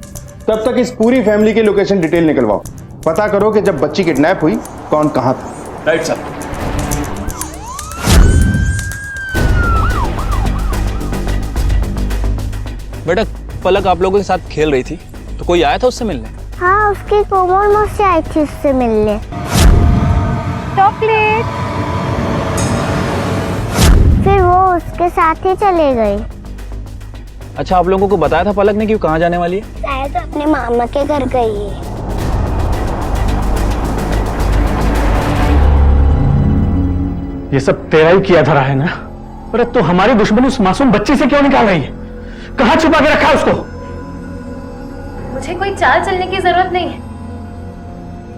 तब तक इस पूरी फैमिली के लोकेशन डिटेल निकलवाओ। पता करो कि जब बच्ची किडनैप हुई कौन कहां था। Right sir. बेटा, पलक आप लोगों के साथ खेल रही थी तो कोई आया था उससे मिलने? हाँ, उसकी कोमल मौसी आई थी उससे मिलने। चॉकलेट। फिर वो उसके साथ ही चले गई। अच्छा, आप लोगों को बताया था पलक ने कि वो कहाँ जाने वाली है? शायद अपने मामा के घर गई है। ये सब तेरा ही किया धरा है ना? अरे तो हमारी दुश्मनी उस मासूम बच्ची से क्यों निकाल रही है? कहाँ छुपा के रखा है उसको? मुझे कोई चाल चलने की जरूरत नहीं है।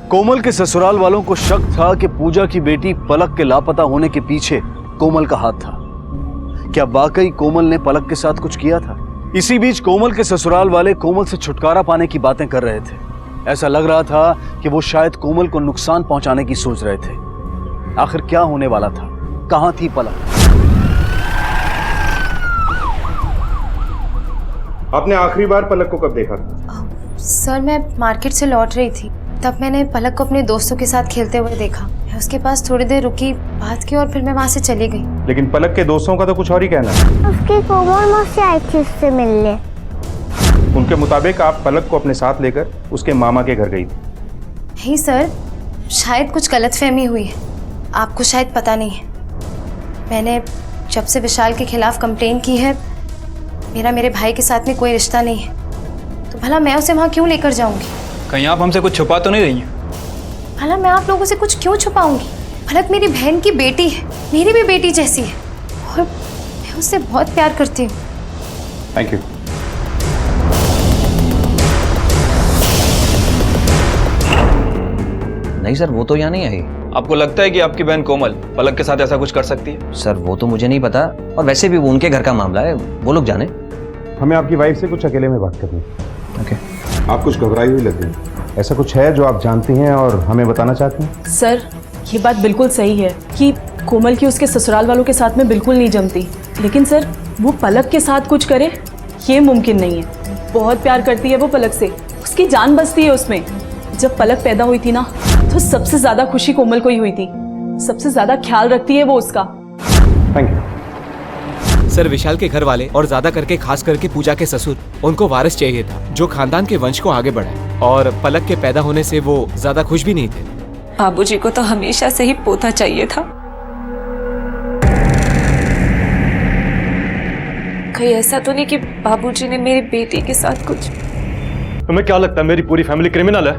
कोमल के ससुराल वालों को शक था कि पूजा की बेटी पलक के लापता होने के पीछे कोमल का हाथ था। क्या वाकई कोमल ने पलक के साथ कुछ किया था? इसी बीच कोमल के ससुराल वाले कोमल से छुटकारा पाने की बातें कर रहे थे। ऐसा लग रहा था कि वो शायद कोमल को नुकसान पहुंचाने की सोच रहे थे। आखिर क्या होने वाला था? कहां थी पलक? आपने आखिरी बार पलक को कब देखा था? सर, मैं मार्केट से लौट रही थी, तब मैंने पलक को अपने दोस्तों के साथ खेलते हुए देखा। मैं उसके पास थोड़ी देर रुकी, बात की और फिर मैं वहां से चली गई। लेकिन पलक के दोस्तों का तो कुछ और ही कहना है। उसकी कोमल मौसी आई थी उससे मिलने। उनके मुताबिक आप पलक को अपने साथ लेकर उसके मामा के घर गई थी। नहीं सर, शायद कुछ गलतफहमी हुई है। आपको शायद पता नहीं है, मैंने जब से विशाल के खिलाफ कंप्लेन की है मेरा मेरे भाई के साथ में कोई रिश्ता नहीं है, तो भला मैं उसे वहाँ क्यों लेकर जाऊंगी? कहीं आप हमसे कुछ छुपा तो नहीं रही हैं? भला मैं आप लोगों से कुछ क्यों छुपाऊंगी? भला मेरी बहन की बेटी है, मेरी भी बेटी जैसी है, और मैं उससे बहुत प्यार करती हूँ। Thank you. नहीं सर, वो तो यहाँ नहीं आई। आपको लगता है कि आपकी बहन कोमल पलक के साथ ऐसा कुछ कर सकती है? सर वो तो मुझे नहीं पता, और वैसे भी वो उनके घर का मामला है, वो लोग जाने। हमें आपकी वाइफ से कुछ अकेले में बात करनी है। ओके। आप कुछ घबराई हुई लग रही हैं। ऐसा कुछ है जो आप जानती हैं और हमें बताना चाहती हैं? सर ये बात बिल्कुल सही है कि कोमल की उसके ससुराल वालों के साथ में बिल्कुल नहीं जमती, लेकिन सर वो पलक के साथ कुछ करे ये मुमकिन नहीं है। बहुत प्यार करती है वो पलक से, उसकी जान बसती है उसमें। जब पलक पैदा हुई थी ना, तो सबसे ज्यादा खुशी कोमल को ही हुई थी, सबसे ज्यादा ख्याल रखती है वो उसका। Thank you. सर विशाल के घर वाले और ज्यादा करके खास करके पूजा के ससुर, उनको वारिस चाहिए था जो खानदान के वंश को आगे बढ़ाए, और पलक के पैदा होने से वो ज्यादा खुश भी नहीं थे। बाबूजी को तो हमेशा से ही पोता चाहिए था। कहीं ऐसा तो नहीं कि बाबूजी ने मेरी बेटी के साथ कुछ? तुम्हें क्या लगता है मेरी पूरी फैमिली क्रिमिनल है?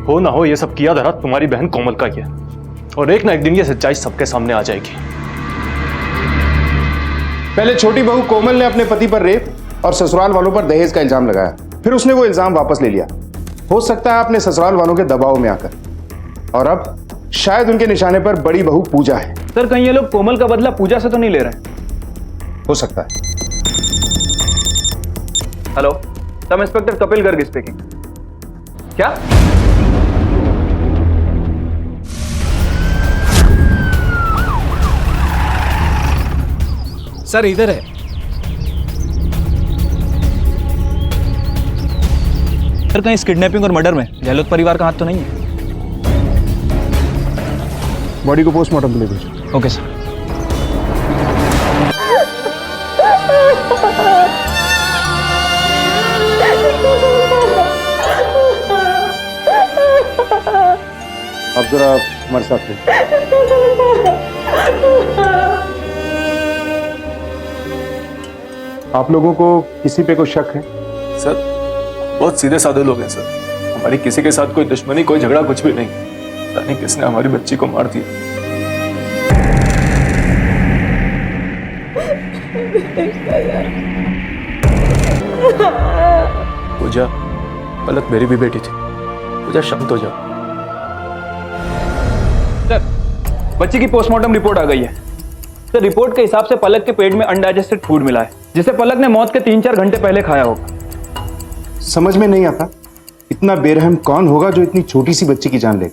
हो ना हो ये सब किया धरा तुम्हारी बहन कोमल का ही है, और एक ना एक दिन ये सच्चाई सबके सामने आ जाएगी। पहले छोटी बहू कोमल ने अपने पति पर रेप और ससुराल वालों पर दहेज का इल्जाम लगाया, फिर उसने वो इल्जाम वापस ले लिया। हो सकता है अपने ससुराल वालों के दबाव में आकर, और अब शायद उनके निशाने पर बड़ी बहू पूजा है। सर कहीं ये लोग कोमल का बदला पूजा से तो नहीं ले रहे? हो सकता है। Hello, sub inspector Kapil Garg speaking. क्या? सर इधर है। सर कहीं इस किडनैपिंग और मर्डर में गहलोत परिवार का हाथ तो नहीं है? बॉडी को पोस्टमार्टम के लिए भेजो। Okay sir. अब जरा हमारे साथ थे। आप लोगों को किसी पे कोई शक है? सर बहुत सीधे साधे लोग हैं सर, हमारी किसी के साथ कोई दुश्मनी, कोई झगड़ा कुछ भी नहीं। पता नहीं किसने हमारी बच्ची को मार दिया। पूजा, पलक मेरी भी बेटी थी। पूजा शांत हो जाओ। सर बच्ची की पोस्टमार्टम रिपोर्ट आ गई है। सर रिपोर्ट के हिसाब से पलक के पेट में अनडाइजेस्टेड फूड मिला है, जिसे पलक ने मौत के 3-4 घंटे पहले खाया होगा। समझ में नहीं आता इतना बेरहम कौन होगा जो इतनी छोटी सी बच्ची की जान ले।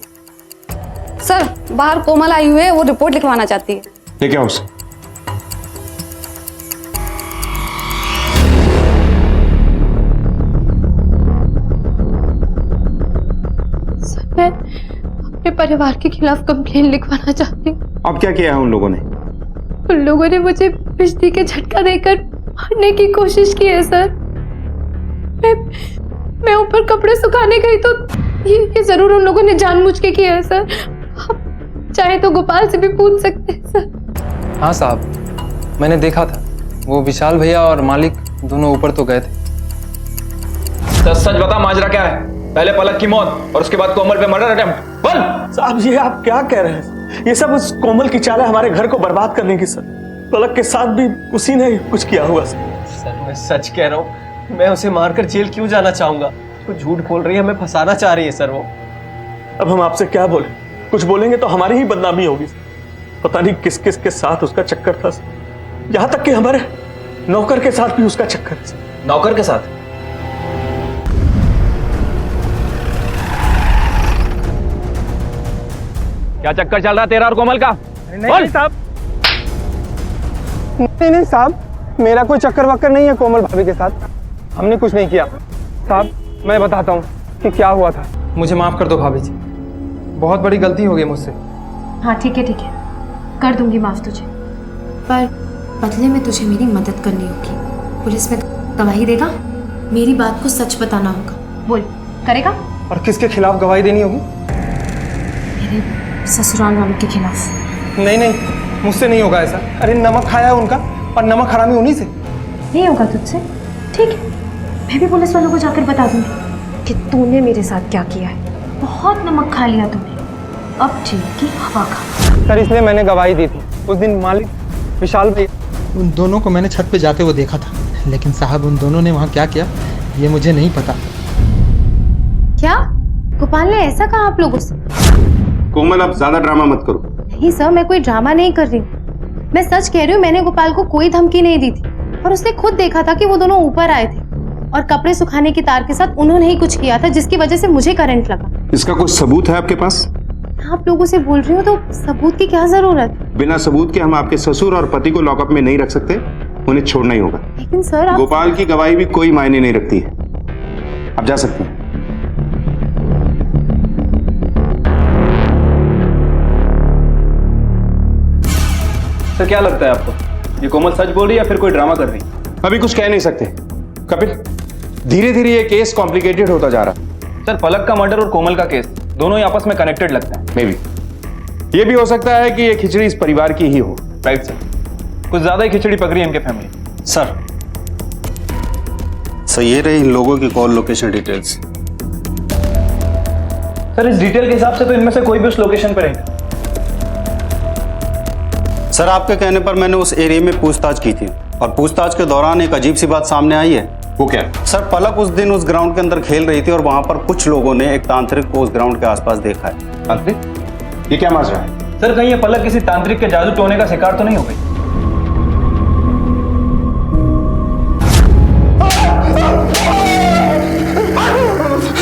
सर बाहर कोमल आई हुई है, वो रिपोर्ट लिखवाना चाहती है। लेके आओ उसे। सर मैं अपने परिवार के खिलाफ कंप्लेन लिखवाना चाहती हूँ। अब क्या किया है उन लोगों ने? उन लोगों ने मुझे बिजली के झटका देकर मारने की कोशिश की है सर। मैं ऊपर कपड़े सुखाने गई तो ये जरूर उन लोगों ने जानबूझ के किया है सर। आप चाहे तो गोपाल से भी पूछ सकते हैं सर। हाँ साहब, मैंने देखा था, वो विशाल भैया और मालिक दोनों ऊपर तो गए थे। सच बता माजरा क्या है? पहले पलक की मौत और उसके बाद कोमल पे मर्डर अटेम्प्ट। बोल। साहब ये आप क्या कह रहे हैं? ये सब उस कोमल की चाल है हमारे घर को बर्बाद करने की सर। पलक के साथ भी उसी ने कुछ किया हुआ सर मैं सच कह रहा हूँ, मैं उसे मारकर जेल क्यों जाना चाहूंगा? वो झूठ बोल रही है, हमें फंसाना चाह रही है सर वो। अब हम आपसे क्या बोले? कुछ बोलेंगे तो हमारी ही बदनामी होगी। पता नहीं किस किस के साथ उसका चक्कर था, यहाँ तक कि हमारे नौकर के साथ भी उसका चक्कर है। नौकर के साथ? क्या चक्कर चल रहा तेरा और कोमल का? नहीं साहब, नहीं साहब, मेरा कोई चक्कर वक्कर नहीं है कोमल भाभी के साथ। हमने कुछ नहीं किया साहब। मैं बताता हूँ कि क्या हुआ था। मुझे माफ कर दो भाभी जी, बहुत बड़ी गलती हो गई मुझसे। हाँ ठीक है, कर दूंगी माफ तुझे, पर बदले में तुझे मेरी मदद करनी होगी। पुलिस में गवाही देगा, मेरी बात को सच बताना होगा। बोल, करेगा? और किसके खिलाफ गवाही देनी होगी? मेरे ससुराल वालों के खिलाफ। नहीं, मुझसे नहीं होगा ऐसा। अरे नमक खाया है उनका, और नमक हरामी उन्हीं से। नहीं होगा तुझसे? ठीक है, मैं भी पुलिस वालों को जाकर बता दूंगी कि तूने मेरे साथ क्या किया है। बहुत नमक खा लिया तूने, अब जेल की हवा खा। सर इसलिए मैंने गवाही दी थी। उस दिन मालिक विशाल भैया, उन दोनों को मैंने छत पे जाते हुए देखा था, लेकिन साहब उन दोनों ने वहाँ क्या किया ये मुझे नहीं पता। क्या गोपाल ने ऐसा कहा आप लोगों से? कोमल अब ज्यादा ड्रामा मत करो। नहीं सर, मैं कोई ड्रामा नहीं कर रही हूँ, मैं सच कह रही हूँ। मैंने गोपाल को कोई धमकी नहीं दी थी और उसने खुद देखा था कि वो दोनों ऊपर आए थे और कपड़े सुखाने की तार के साथ उन्होंने ही कुछ किया था जिसकी वजह से मुझे करंट लगा। इसका कोई सबूत है आपके पास? आप लोगों से बोल रही हूँ तो सबूत की क्या जरूरत? बिना सबूत के हम आपके ससुर और पति को लॉकअप में नहीं रख सकते, उन्हें छोड़ना ही होगा। लेकिन सर आप... गोपाल की गवाही भी कोई मायने नहीं रखती है, आप जा सकते हैं। सर क्या लगता है आपको, ये कोमल सच बोल रही है या फिर कोई ड्रामा कर रही है? अभी कुछ कह नहीं सकते कपिल, धीरे धीरे ये केस कॉम्प्लिकेटेड होता जा रहा। सर पलक का मर्डर और कोमल का केस दोनों ही आपस में कनेक्टेड लगता है। मे बी ये भी हो सकता है कि ये खिचड़ी इस परिवार की ही हो। राइट सर, कुछ ज्यादा ही खिचड़ी पक रही है इनके फैमिली। सर ये रही इन लोगों की कॉल लोकेशन डिटेल्स। सर इस डिटेल के हिसाब से तो इनमें से कोई भी उस लोकेशन पर रहेगा। सर आपके कहने पर मैंने उस एरिया में पूछताछ की थी और पूछताछ के दौरान एक अजीब सी बात सामने आई है। वो क्या? सर पलक उस दिन उस ग्राउंड के अंदर खेल रही थी और वहां पर कुछ लोगों ने एक तांत्रिक को उस ग्राउंड के आसपास देखा है। तांत्रिक? ये क्या माजरा है? सर कहीं ये पलक किसी तांत्रिक के जादू टोने का शिकार तो नहीं हो गई?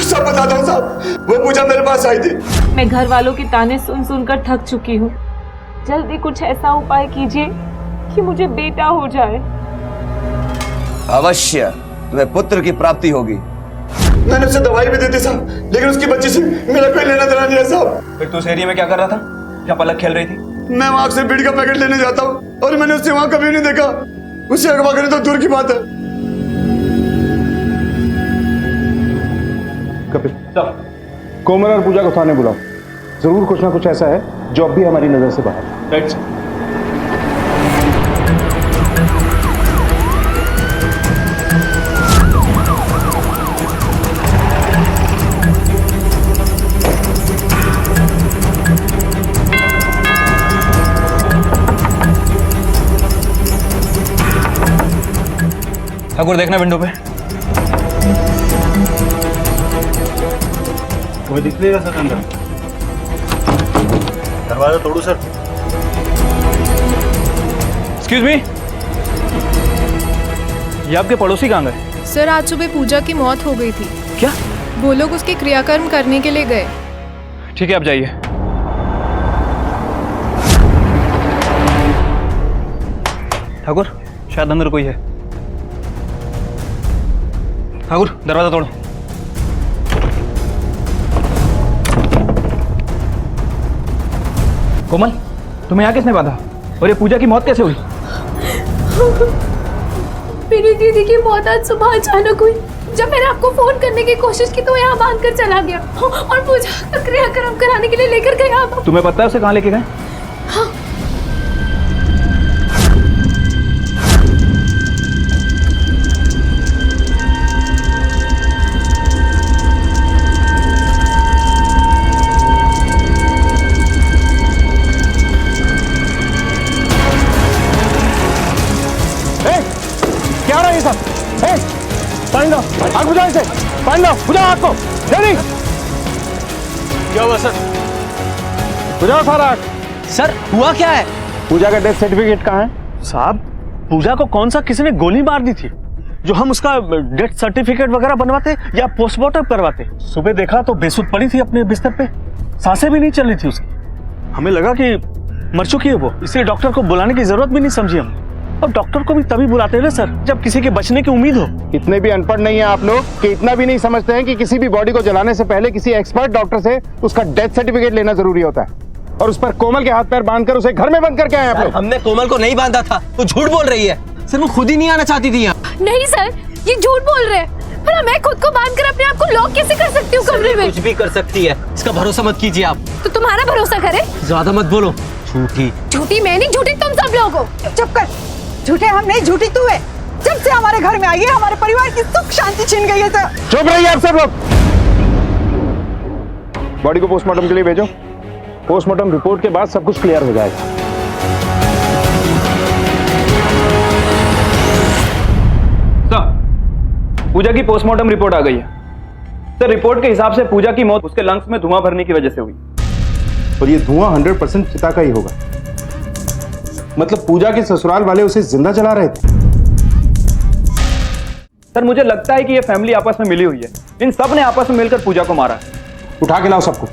सब बता दो साहब, वो पूजा मेरे पास आई थी। मैं घर वालों के ताने सुन सुनकर थक चुकी हूँ। जल्दी कुछ ऐसा उपाय कीजिए कि मुझे बेटा हो जाए। अवश्य तुम्हें पुत्र की प्राप्ति होगी। मैंने उसे दवाई भी दी थी साहब, लेकिन उसकी बच्ची से मेरा कोई लेना देना नहीं है साहब। फिर तू उस एरिया में क्या कर रहा था जहाँ पलक खेल रही थी? मैं वहां से बीड़ी का पैकेट लेने जाता हूँ और मैंने उससे वहां कभी नहीं देखा। उसे अगवा करने तो दूर की बात है। कपिल, कोमल और पूजा को थाने बुलाओ। जरूर कुछ ना कुछ ऐसा है जो अब भी हमारी नजर से बाहर है। Right sir. ठाकुर देखना विंडो पे। कोई दिख नहीं रहा सर अंदर। दरवाजा तोड़ू सर। एक्सक्यूज मी, ये आपके पड़ोसी कहाँ गए? सर आज सुबह पूजा की मौत हो गई थी। क्या? वो लोग उसके क्रियाकर्म करने के लिए गए। ठीक है आप जाइए। ठाकुर शायद अंदर कोई है। ठाकुर दरवाजा तोड़ो। कोमल तुम्हें यहाँ किसने बांधा और ये पूजा की मौत कैसे हुई? मेरी दीदी की मौत आज सुबह अचानक हुई। जब मैंने आपको फोन करने की कोशिश की तो यहाँ बांध कर चला गया और पूजा का क्रियाक्रम कराने के लिए लेकर गया। तुम्हें पता है उसे कहाँ लेके गए? हाँ। क्या रहा है ये सब? पानी दो, आग बुझाओ इसे। पानी दो, बुझाओ आग को, जल्दी। क्या हुआ सर? बुझाओ सारा आग। सर हुआ क्या है? पूजा का डेथ सर्टिफिकेट कहाँ है? साहब पूजा को कौन सा किसी ने गोली मार दी थी जो हम उसका डेथ सर्टिफिकेट वगैरह बनवाते या पोस्टमार्टम करवाते? सुबह देखा तो बेसुध पड़ी थी अपने बिस्तर पे, सांसें भी नहीं चल रही थी उसकी। हमें लगा कि मर चुकी है वो, इसलिए डॉक्टर को बुलाने की जरूरत भी नहीं समझी हमने। अब डॉक्टर को भी तभी बुलाते हैं ना सर जब किसी के बचने की उम्मीद हो। इतने भी अनपढ़ नहीं है आप लोग कि इतना भी नहीं समझते हैं कि किसी भी बॉडी को जलाने से पहले किसी एक्सपर्ट डॉक्टर से उसका डेथ सर्टिफिकेट लेना जरूरी होता है। और उस पर कोमल के हाथ पैर बांधकर उसे घर में बंद करके आए आप लोग। हमने कोमल को नहीं बांधा था, तो झूठ बोल रही है। सर वो खुद ही नहीं आना चाहती थी यहाँ। नहीं सर ये झूठ बोल रहे हैं। भला मैं खुद को बांधकर अपने आप को लॉक कैसे कर सकती हूँ कमरे में? कुछ भी कर सकती है, इसका भरोसा मत कीजिए आप। तो तुम्हारा भरोसा करे? ज्यादा मत बोलो। झूठी झूठी मैं नहीं, झूठी तुम सब लोग हो। चुप कर, झूठे हम नहीं, झूठी तू है। जब से हमारे घर में आई है हमारे परिवार की सुख शांति छीन गई है सर। चुप रहिए आप सब लोग। बॉडी को पोस्टमार्टम के लिए भेजो। पोस्टमार्टम रिपोर्ट के बाद सब कुछ क्लियर हो जाएगा। सर, पूजा की पोस्टमार्टम रिपोर्ट आ गई है। सर, रिपोर्ट के हिसाब से पूजा की मौत उसके लंग्स में धुआं भरने की वजह से हुई। और ये धुआं 100% चिता का ही होगा। मतलब पूजा के ससुराल वाले उसे जिंदा जला रहे थे। सर, मुझे लगता है कि ये फैमिली आपस में मिली हुई है। इन सब ने आपस में मिलकर पूजा को मारा है। उठा के लाओ सबको,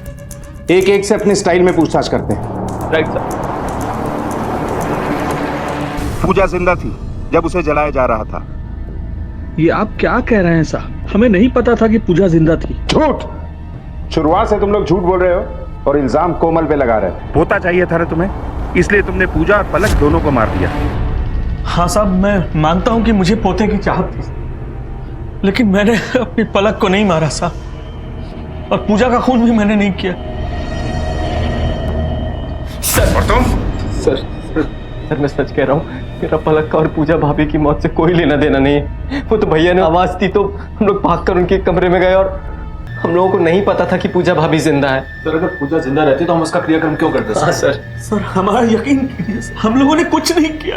एक एक से अपने स्टाइल में पूछताछ करते हैं। Right sir. पूजा जिंदा थी जब उसे जलाया जा रहा था। ये आप क्या कह रहे हैं साहब? हमें नहीं पता था कि पूजा जिंदा थी। झूठ। शुरुआत से तुम लोग झूठ बोल रहे हो और इल्जाम कोमल पे लगा रहे हो। होता चाहिए था ना तुम्हें, इसलिए तुमने पूजा और पलक दोनों को मार दिया। हाँ साहब, मैं मानता हूं कि मुझे पोते की चाहत थी, लेकिन मैंने अपनी पलक को नहीं मारा साहब, और पूजा का खून भी मैंने नहीं किया। सर, और तुम? सर मैं सच कह रहा हूँ, मेरा पलक का और पूजा भाभी की मौत से कोई लेना देना नहीं है। वो तो भैया ने आवाज दी तो हम लोग भागकर उनके कमरे में गए, और हम लोगों को नहीं पता था कि पूजा भाभी जिंदा है। सर, अगर पूजा जिंदा रहती तो हम उसका क्रियाक्रम क्यों करते? हाँ सर। सर, हमारा यकीन कीजिए, हम लोगों ने कुछ नहीं किया।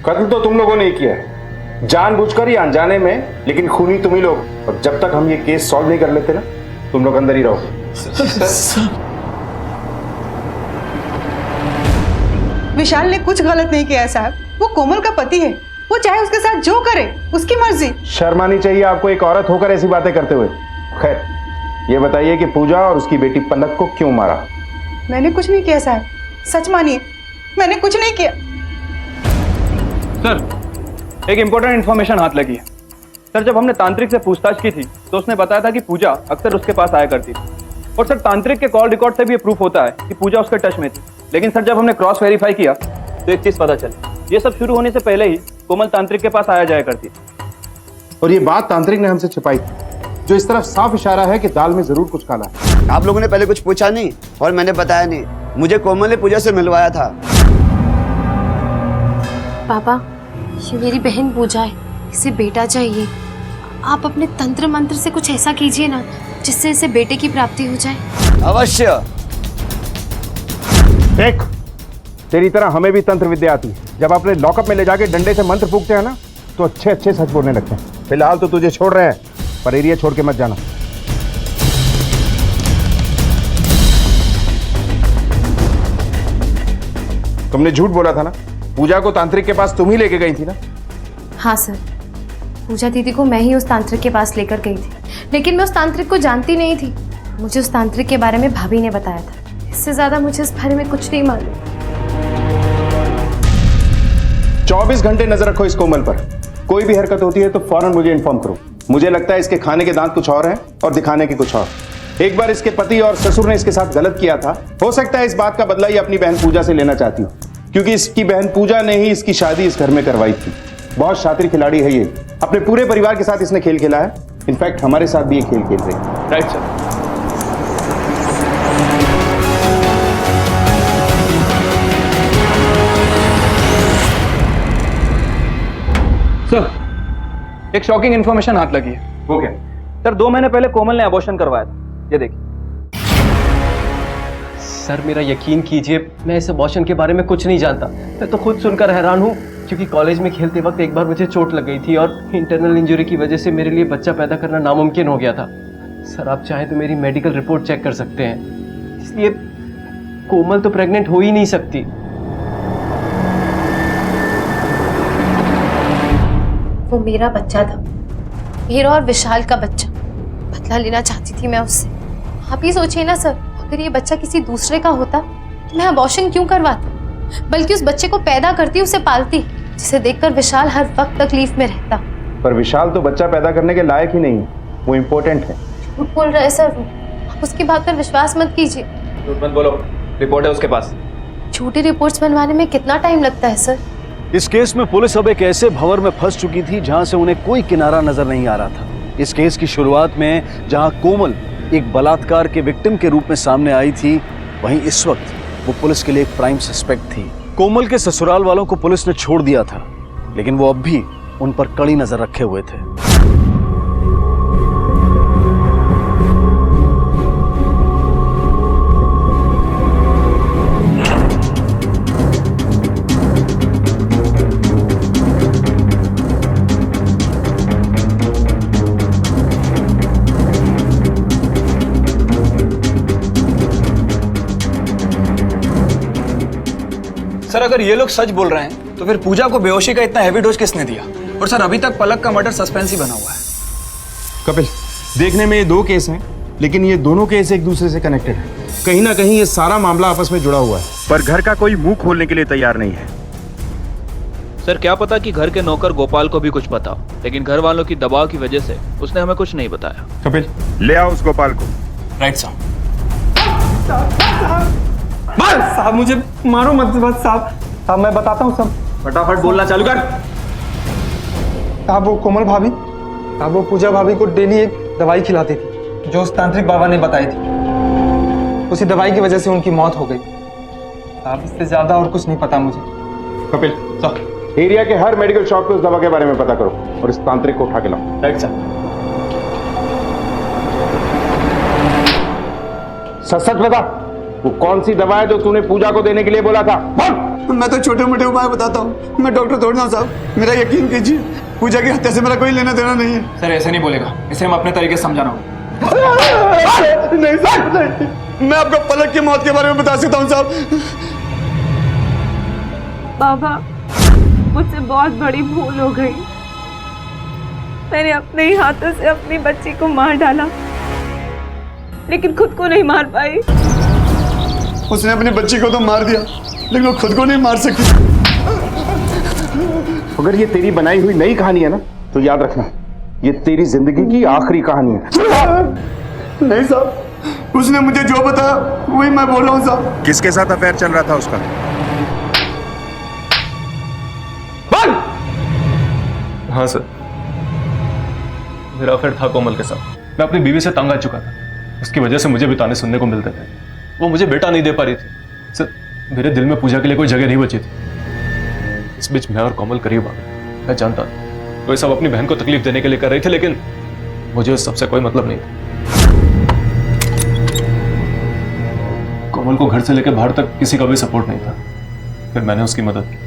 कत्ल तो तुम लोगों ने किया है, जानबूझकर या अनजाने में, लेकिन खूनी तुम ही लोग। और जब तक हम ये केस सॉल्व नहीं कर लेते ना, तुम लोग अंदर ही रहोगे। विशाल ने कुछ गलत नहीं किया है साहब, वो कोमल का पति है, वो चाहे उसके साथ जो करे उसकी मर्जी। शर्म आनी चाहिए आपको एक औरत होकर ऐसी बातें करते हुए। खैर, ये बताइए कि पूजा और उसकी बेटी पलक को क्यों मारा? मैंने कुछ नहीं किया साहब, सच मानिए मैंने कुछ नहीं किया। सर, एक इंपॉर्टेंट इन्फॉर्मेशन हाथ लगी है। सर, जब हमने तांत्रिक से पूछताछ की थी तो उसने बताया था कि पूजा अक्सर उसके पास आया करती थी, और सर तांत्रिक के कॉल रिकॉर्ड से भी ये प्रूफ होता है कि पूजा उसके टच में थी। लेकिन सर, जब हमने क्रॉस वेरीफाई किया तो एक चीज पता चली, ये सब शुरू होने से पहले ही कोमल तांत्रिक के पास आया जाया करती थी। और ये बात तांत्रिक ने हमसे छिपाई थी, जो इस तरफ साफ इशारा है कि दाल में जरूर कुछ काला है। आप लोगों ने पहले कुछ पूछा नहीं और मैंने बताया नहीं। मुझे कोमल ने पूजा से मिलवाया था। पापा, ये मेरी बहन पूजा है, इसे बेटा चाहिए। आप अपने तंत्र मंत्र से कुछ ऐसा कीजिए ना जिससे इसे बेटे की प्राप्ति हो जाए। अवश्य। देख, तेरी तरह हमें भी तंत्र विद्या आती है। जब अपने लॉकअप में ले जाके डंडे से मंत्र फूकते हैं ना, तो अच्छे अच्छे सच बोलने लगते हैं। फिलहाल तो तुझे छोड़ रहे हैं, पर एरिया छोड़ के मत जाना। तुमने झूठ बोला था ना, पूजा को तांत्रिक के पास तुम ही लेके गई थी ना? हाँ सर, पूजा दीदी को मैं ही उस तांत्रिक के पास लेकर गई थी, लेकिन मैं उस तांत्रिक को जानती नहीं थी। मुझे उस तांत्रिक के बारे में भाभी ने बताया था। इससे ज्यादा मुझे इस बारे में कुछ नहीं मालूम। 24 घंटे नजर रखो इस कोमल पर। कोई भी हरकत होती है तो फौरन मुझे इन्फॉर्म करो। मुझे लगता है इसके खाने के दांत कुछ और हैं और दिखाने के कुछ और। एक बार इसके पति और ससुर ने इसके साथ गलत किया था। हो सकता है इस बात का बदला ये अपनी बहन पूजा से लेना चाहती हो, क्योंकि इसकी बहन पूजा ने ही इसकी शादी इस घर में करवाई थी। बहुत शातिर खिलाड़ी है ये। अपने पूरे परिवार के साथ इसने खेल खेला है। इनफैक्ट हमारे साथ भी ये खेल खेल रही है। Right sir. सर, एक शॉकिंग इन्फॉर्मेशन हाथ लगी है। वो क्या? सर, 2 महीने पहले कोमल ने अबॉर्शन करवाया था। ये देखिए। सर, मेरा यकीन कीजिए, मैं इस अबॉर्शन के बारे में कुछ नहीं जानता। मैं तो खुद सुनकर हैरान हूँ, क्योंकि कॉलेज में खेलते वक्त एक बार मुझे चोट लग गई थी और इंटरनल इंजरी की वजह से मेरे लिए बच्चा पैदा करना नामुमकिन हो गया था। सर, आप चाहें तो मेरी मेडिकल रिपोर्ट चेक कर सकते हैं। इसलिए कोमल तो प्रेग्नेंट हो ही नहीं सकती। वो मेरा बच्चा था, मेरा और विशाल का बच्चा। बदला लेना चाहती थी मैं उससे। आप ही सोचिए ना सर, अगर ये बच्चा किसी दूसरे का होता तो मैं अबॉर्शन क्यों करवाती, बल्कि उस बच्चे को पैदा करती, उसे पालती, जिसे देखकर विशाल हर वक्त तकलीफ में रहता। पर विशाल तो बच्चा पैदा करने के लायक ही नहीं है, वो इम्पोर्टेंट है। झूठ बोल रहे सर वो, आप उसकी बात पर विश्वास मत कीजिए। झूठ मत बोलो, रिपोर्ट है उसके पास। झूठी रिपोर्ट्स बनवाने में कितना टाइम लगता है सर? इस केस में पुलिस अब एक ऐसे भंवर में फंस चुकी थी जहां से उन्हें कोई किनारा नजर नहीं आ रहा था। इस केस की शुरुआत में जहां कोमल एक बलात्कार के विक्टिम के रूप में सामने आई थी, वहीं इस वक्त वो पुलिस के लिए एक प्राइम सस्पेक्ट थी। कोमल के ससुराल वालों को पुलिस ने छोड़ दिया था, लेकिन वो अब भी उन पर कड़ी नजर रखे हुए थे। सर अगर ये लोग सच बोल रहे हैं तो फिर पूजा को बेहोशी का इतना हैवी डोज किसने दिया? और सर अभी तक पलक का मर्डर सस्पेंस ही बना हुआ है। कपिल, देखने में ये दो केस हैं, लेकिन ये दोनों केस एक दूसरे से कनेक्टेड हैं। कहीं ना कहीं ये सारा मामला आपस में जुड़ा हुआ है, पर घर का कोई मुंह खोलने के लिए तैयार नहीं है। सर क्या पता कि घर के नौकर गोपाल को भी कुछ पता हो, लेकिन घर वालों की दबाव की वजह से उसने हमें कुछ नहीं बताया। कपिल, ले आओ उस गोपाल को। राइट साहब। साहब मुझे मारो मत बस साहब। साहब मैं बताता हूँ सब। फटाफट बोलना चालू कर। साहब वो कोमल भाभी, साहब वो पूजा भाभी को डेली एक दवाई खिलाती थी जो उस तांत्रिक बाबा ने बताई थी। उसी दवाई की वजह से उनकी मौत हो गई। साहब इससे ज्यादा और कुछ नहीं पता मुझे। कपिल, एरिया के हर मेडिकल शॉप पे उस दवा के बारे में पता करो और इस तांत्रिक को उठा के लाओ। राइट साहब। सच बता, वो कौन सी दवा है जो तूने पूजा को देने के लिए बोला था? मैं तो छोटे मोटे उपाय बताता हूँ, मैं डॉक्टर थोड़ी ना साहब, मेरा यकीन कीजिए, पूजा की हत्या से मेरा कोई लेना देना नहीं है। सर ऐसे नहीं बोलेगा, इसे हम अपने तरीके से समझाना होगा। नहीं साहब नहीं, मैं आपको पलक की मौत के बारे में बता सकता हूँ साहब। बाबा मुझसे बहुत बड़ी भूल हो गई। मैंने अपने ही हाथों से अपनी बच्ची को मार डाला, लेकिन खुद को नहीं मार पाई। उसने अपनी बच्ची को तो मार दिया, लेकिन वो खुद को नहीं मार सकी। अगर ये तेरी बनाई हुई नई कहानी है ना, तो याद रखना, ये तेरी जिंदगी की आखिरी कहानी है। नहीं साहब, उसने मुझे जो बताया वही मैं बोल रहा हूँ साहब। किसके साथ अफेयर चल रहा था उसका? हाँ सर, मेरा अफेयर था कोमल के साथ। मैं अपनी बीवी से तंग आ चुका था, उसकी वजह से मुझे भी ताने सुनने को मिलते थे। वो मुझे बेटा नहीं दे पा रही थी। सर मेरे दिल में पूजा के लिए कोई जगह नहीं बची थी। इस बीच मैं और कोमल करीब आ गए। मैं जानता था वो सब अपनी बहन को तकलीफ देने के लिए कर रही थी, लेकिन मुझे उस सबसे कोई मतलब नहीं था। कोमल को घर से लेकर बाहर तक किसी का भी सपोर्ट नहीं था। फिर मैंने उसकी मदद की,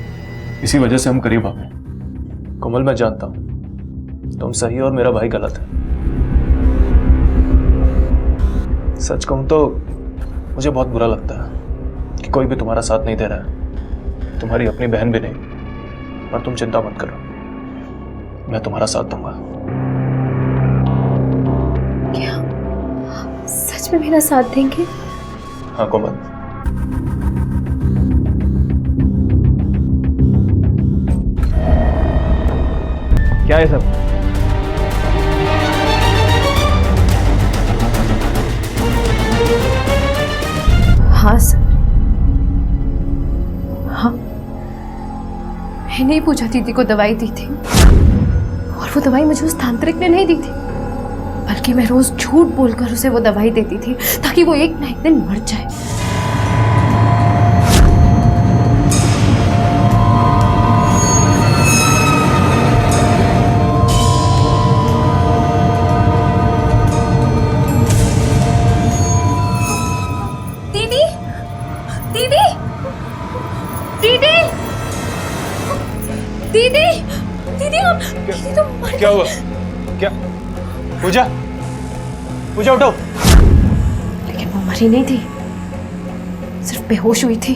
इसी वजह से हम करीब आ गए। कोमल मैं जानता हूं तुम सही और मेरा भाई गलत है। सच कहूं तो मुझे बहुत बुरा लगता है कि कोई भी तुम्हारा साथ नहीं दे रहा है, तुम्हारी अपनी बहन भी नहीं। पर तुम चिंता मत करो, मैं तुम्हारा साथ दूंगा। क्या सच में मेरा साथ देंगे? हाँ कोमल। क्या है सब? हाँ सर, हाँ मैंने ही पूजा दीदी को दवाई दी थी, और वो दवाई मुझे उस तांत्रिक ने नहीं दी थी, बल्कि मैं रोज झूठ बोलकर उसे वो दवाई देती थी ताकि वो एक ना एक दिन मर जाए। दीदी, दीदी, दीदी, दीदी, दीदी, हम दीदी तो मर क्या हुआ? क्या? पूजा, पूजा उठो। लेकिन वो मरी नहीं थी, सिर्फ बेहोश हुई थी।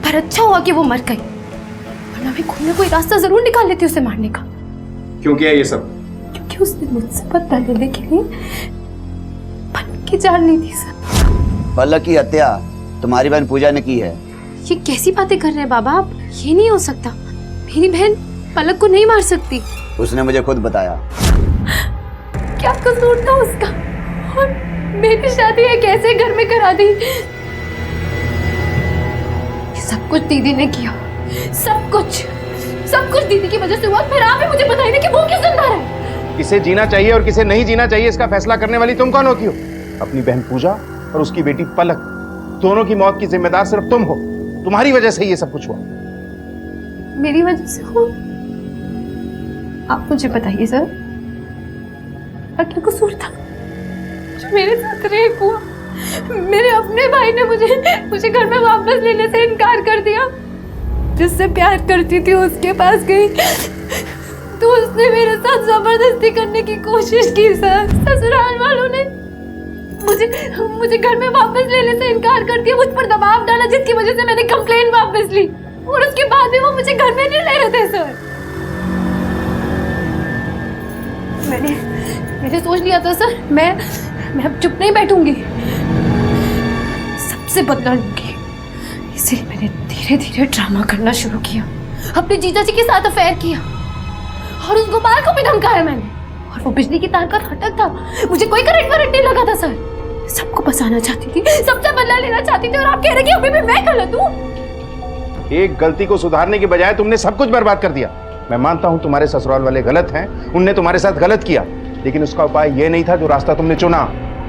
पर अच्छा हुआ कि वो मर गई, वरना मैं खुद में कोई रास्ता जरूर निकाल लेती उसे मारने का। क्यों किया ये सब? क्योंकि उसने मुझसे बदला लेने के लिए पलक की जान ली थी सर। पलक की हत्या तुम्हारी बहन पूजा ने की है। ये कैसी बातें कर रहे हैं बाबा आप? ये नहीं हो सकता, मेरी बहन पलक को नहीं मार सकती। उसने मुझे खुद बताया। क्या कसूर था उसका? और मेरी शादी है कैसे घर में करा दी? ये सब कुछ दीदी ने किया, सब कुछ दीदी की वजह से हुआ। फिर आप ही मुझे बताइए कि वो क्यों जिंदा रहे? किसे जीना चाहिए और किसे नहीं जीना चाहिए, इसका फैसला करने वाली तुम कौन होती हो? अपनी बहन पूजा और उसकी बेटी पलक, दोनों की मौत की जिम्मेदार सिर्फ तुम हो। तुम्हारी वजह से ये सब कुछ हुआ। मेरी वजह से हुआ? आप मुझे बताइए सर, क्या कसूर था जो मेरे साथ रेप हुआ? मेरे अपने भाई ने मुझे घर में वापस लेने से इनकार कर दिया। जिससे प्यार करती थी उसके पास गई तो उसने मेरे साथ जबरदस्ती करने की कोशिश की सर। ससुराल वालों ने मुझे घर में वापस लेने से इनकार कर दिया, मुझ पर दबाव डाला, जिसकी वजह से मैंने कंप्लेन वापस ली और उसके बाद भी वो मुझे घर में नहीं ले रहे थे सर। मैंने सोच लिया था सर, मैं अब चुप नहीं बैठूंगी, सबसे बदला लूंगी। इसलिए मैंने धीरे धीरे ड्रामा करना शुरू किया, अपने जीजा जी के साथ अफेयर किया और उस गोपाल को भी धमकाया मैंने। और वो बिजली की तार का फाटक था, मुझे कोई करंट वरंट नहीं लगा था सर। सबको बचाना चाहती थी, सबसे बदला लेना चाहती थी और आप कह रहे कि अभी भी मैं गलत हूँ। एक गलती को सुधारने की बजाय तुमने सब कुछ बर्बाद कर दिया। मैं मानता हूं तुम्हारे ससुराल वाले गलत हैं, उनने तुम्हारे साथ गलत किया, लेकिन उसका उपाय यह नहीं था जो रास्ता तुमने चुना।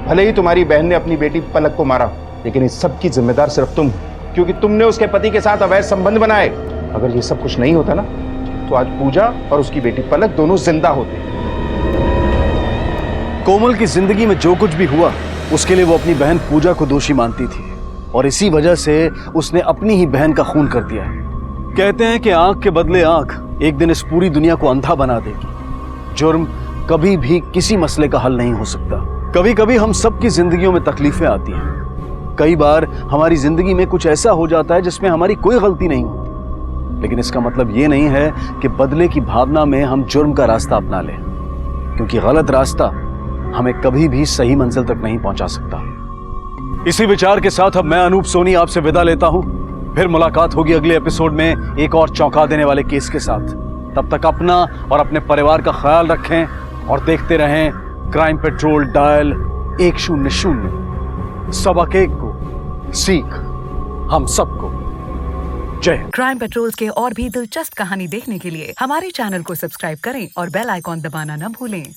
भले ही तुम्हारी बहन ने अपनी बेटी पलक को मारा, लेकिन इस सब की जिम्मेदार सिर्फ तुम, क्योंकि तुमने उसके पति के साथ अवैध संबंध बनाए। अगर ये सब कुछ नहीं होता ना, तो आज पूजा और उसकी बेटी पलक दोनों जिंदा होते। कोमल की जिंदगी में जो कुछ भी हुआ उसके लिए वो अपनी बहन पूजा को दोषी मानती थी और इसी वजह से उसने अपनी ही बहन का खून कर दिया है। कहते हैं कि आंख के बदले आंख एक दिन इस पूरी दुनिया को अंधा बना देगी। जुर्म कभी भी किसी मसले का हल नहीं हो सकता। कभी कभी हम सबकी जिंदगियों में तकलीफें आती हैं। कई बार हमारी जिंदगी में कुछ ऐसा हो जाता है जिसमें हमारी कोई गलती नहीं होती, लेकिन इसका मतलब ये नहीं है कि बदले की भावना में हम जुर्म का रास्ता अपना लें, क्योंकि गलत रास्ता हमें कभी भी सही मंजिल तक नहीं पहुंचा सकता। इसी विचार के साथ अब मैं अनूप सोनी आपसे विदा लेता हूं। फिर मुलाकात होगी अगले एपिसोड में एक और चौंका देने वाले केस के साथ। तब तक अपना और अपने परिवार का ख्याल रखें और देखते रहें क्राइम पेट्रोल डायल 100। सबक एक को सीख हम सबको। जय। क्राइम पेट्रोल के और भी दिलचस्प कहानी देखने के लिए हमारे चैनल को सब्सक्राइब करें और बेल आइकॉन दबाना न भूलें।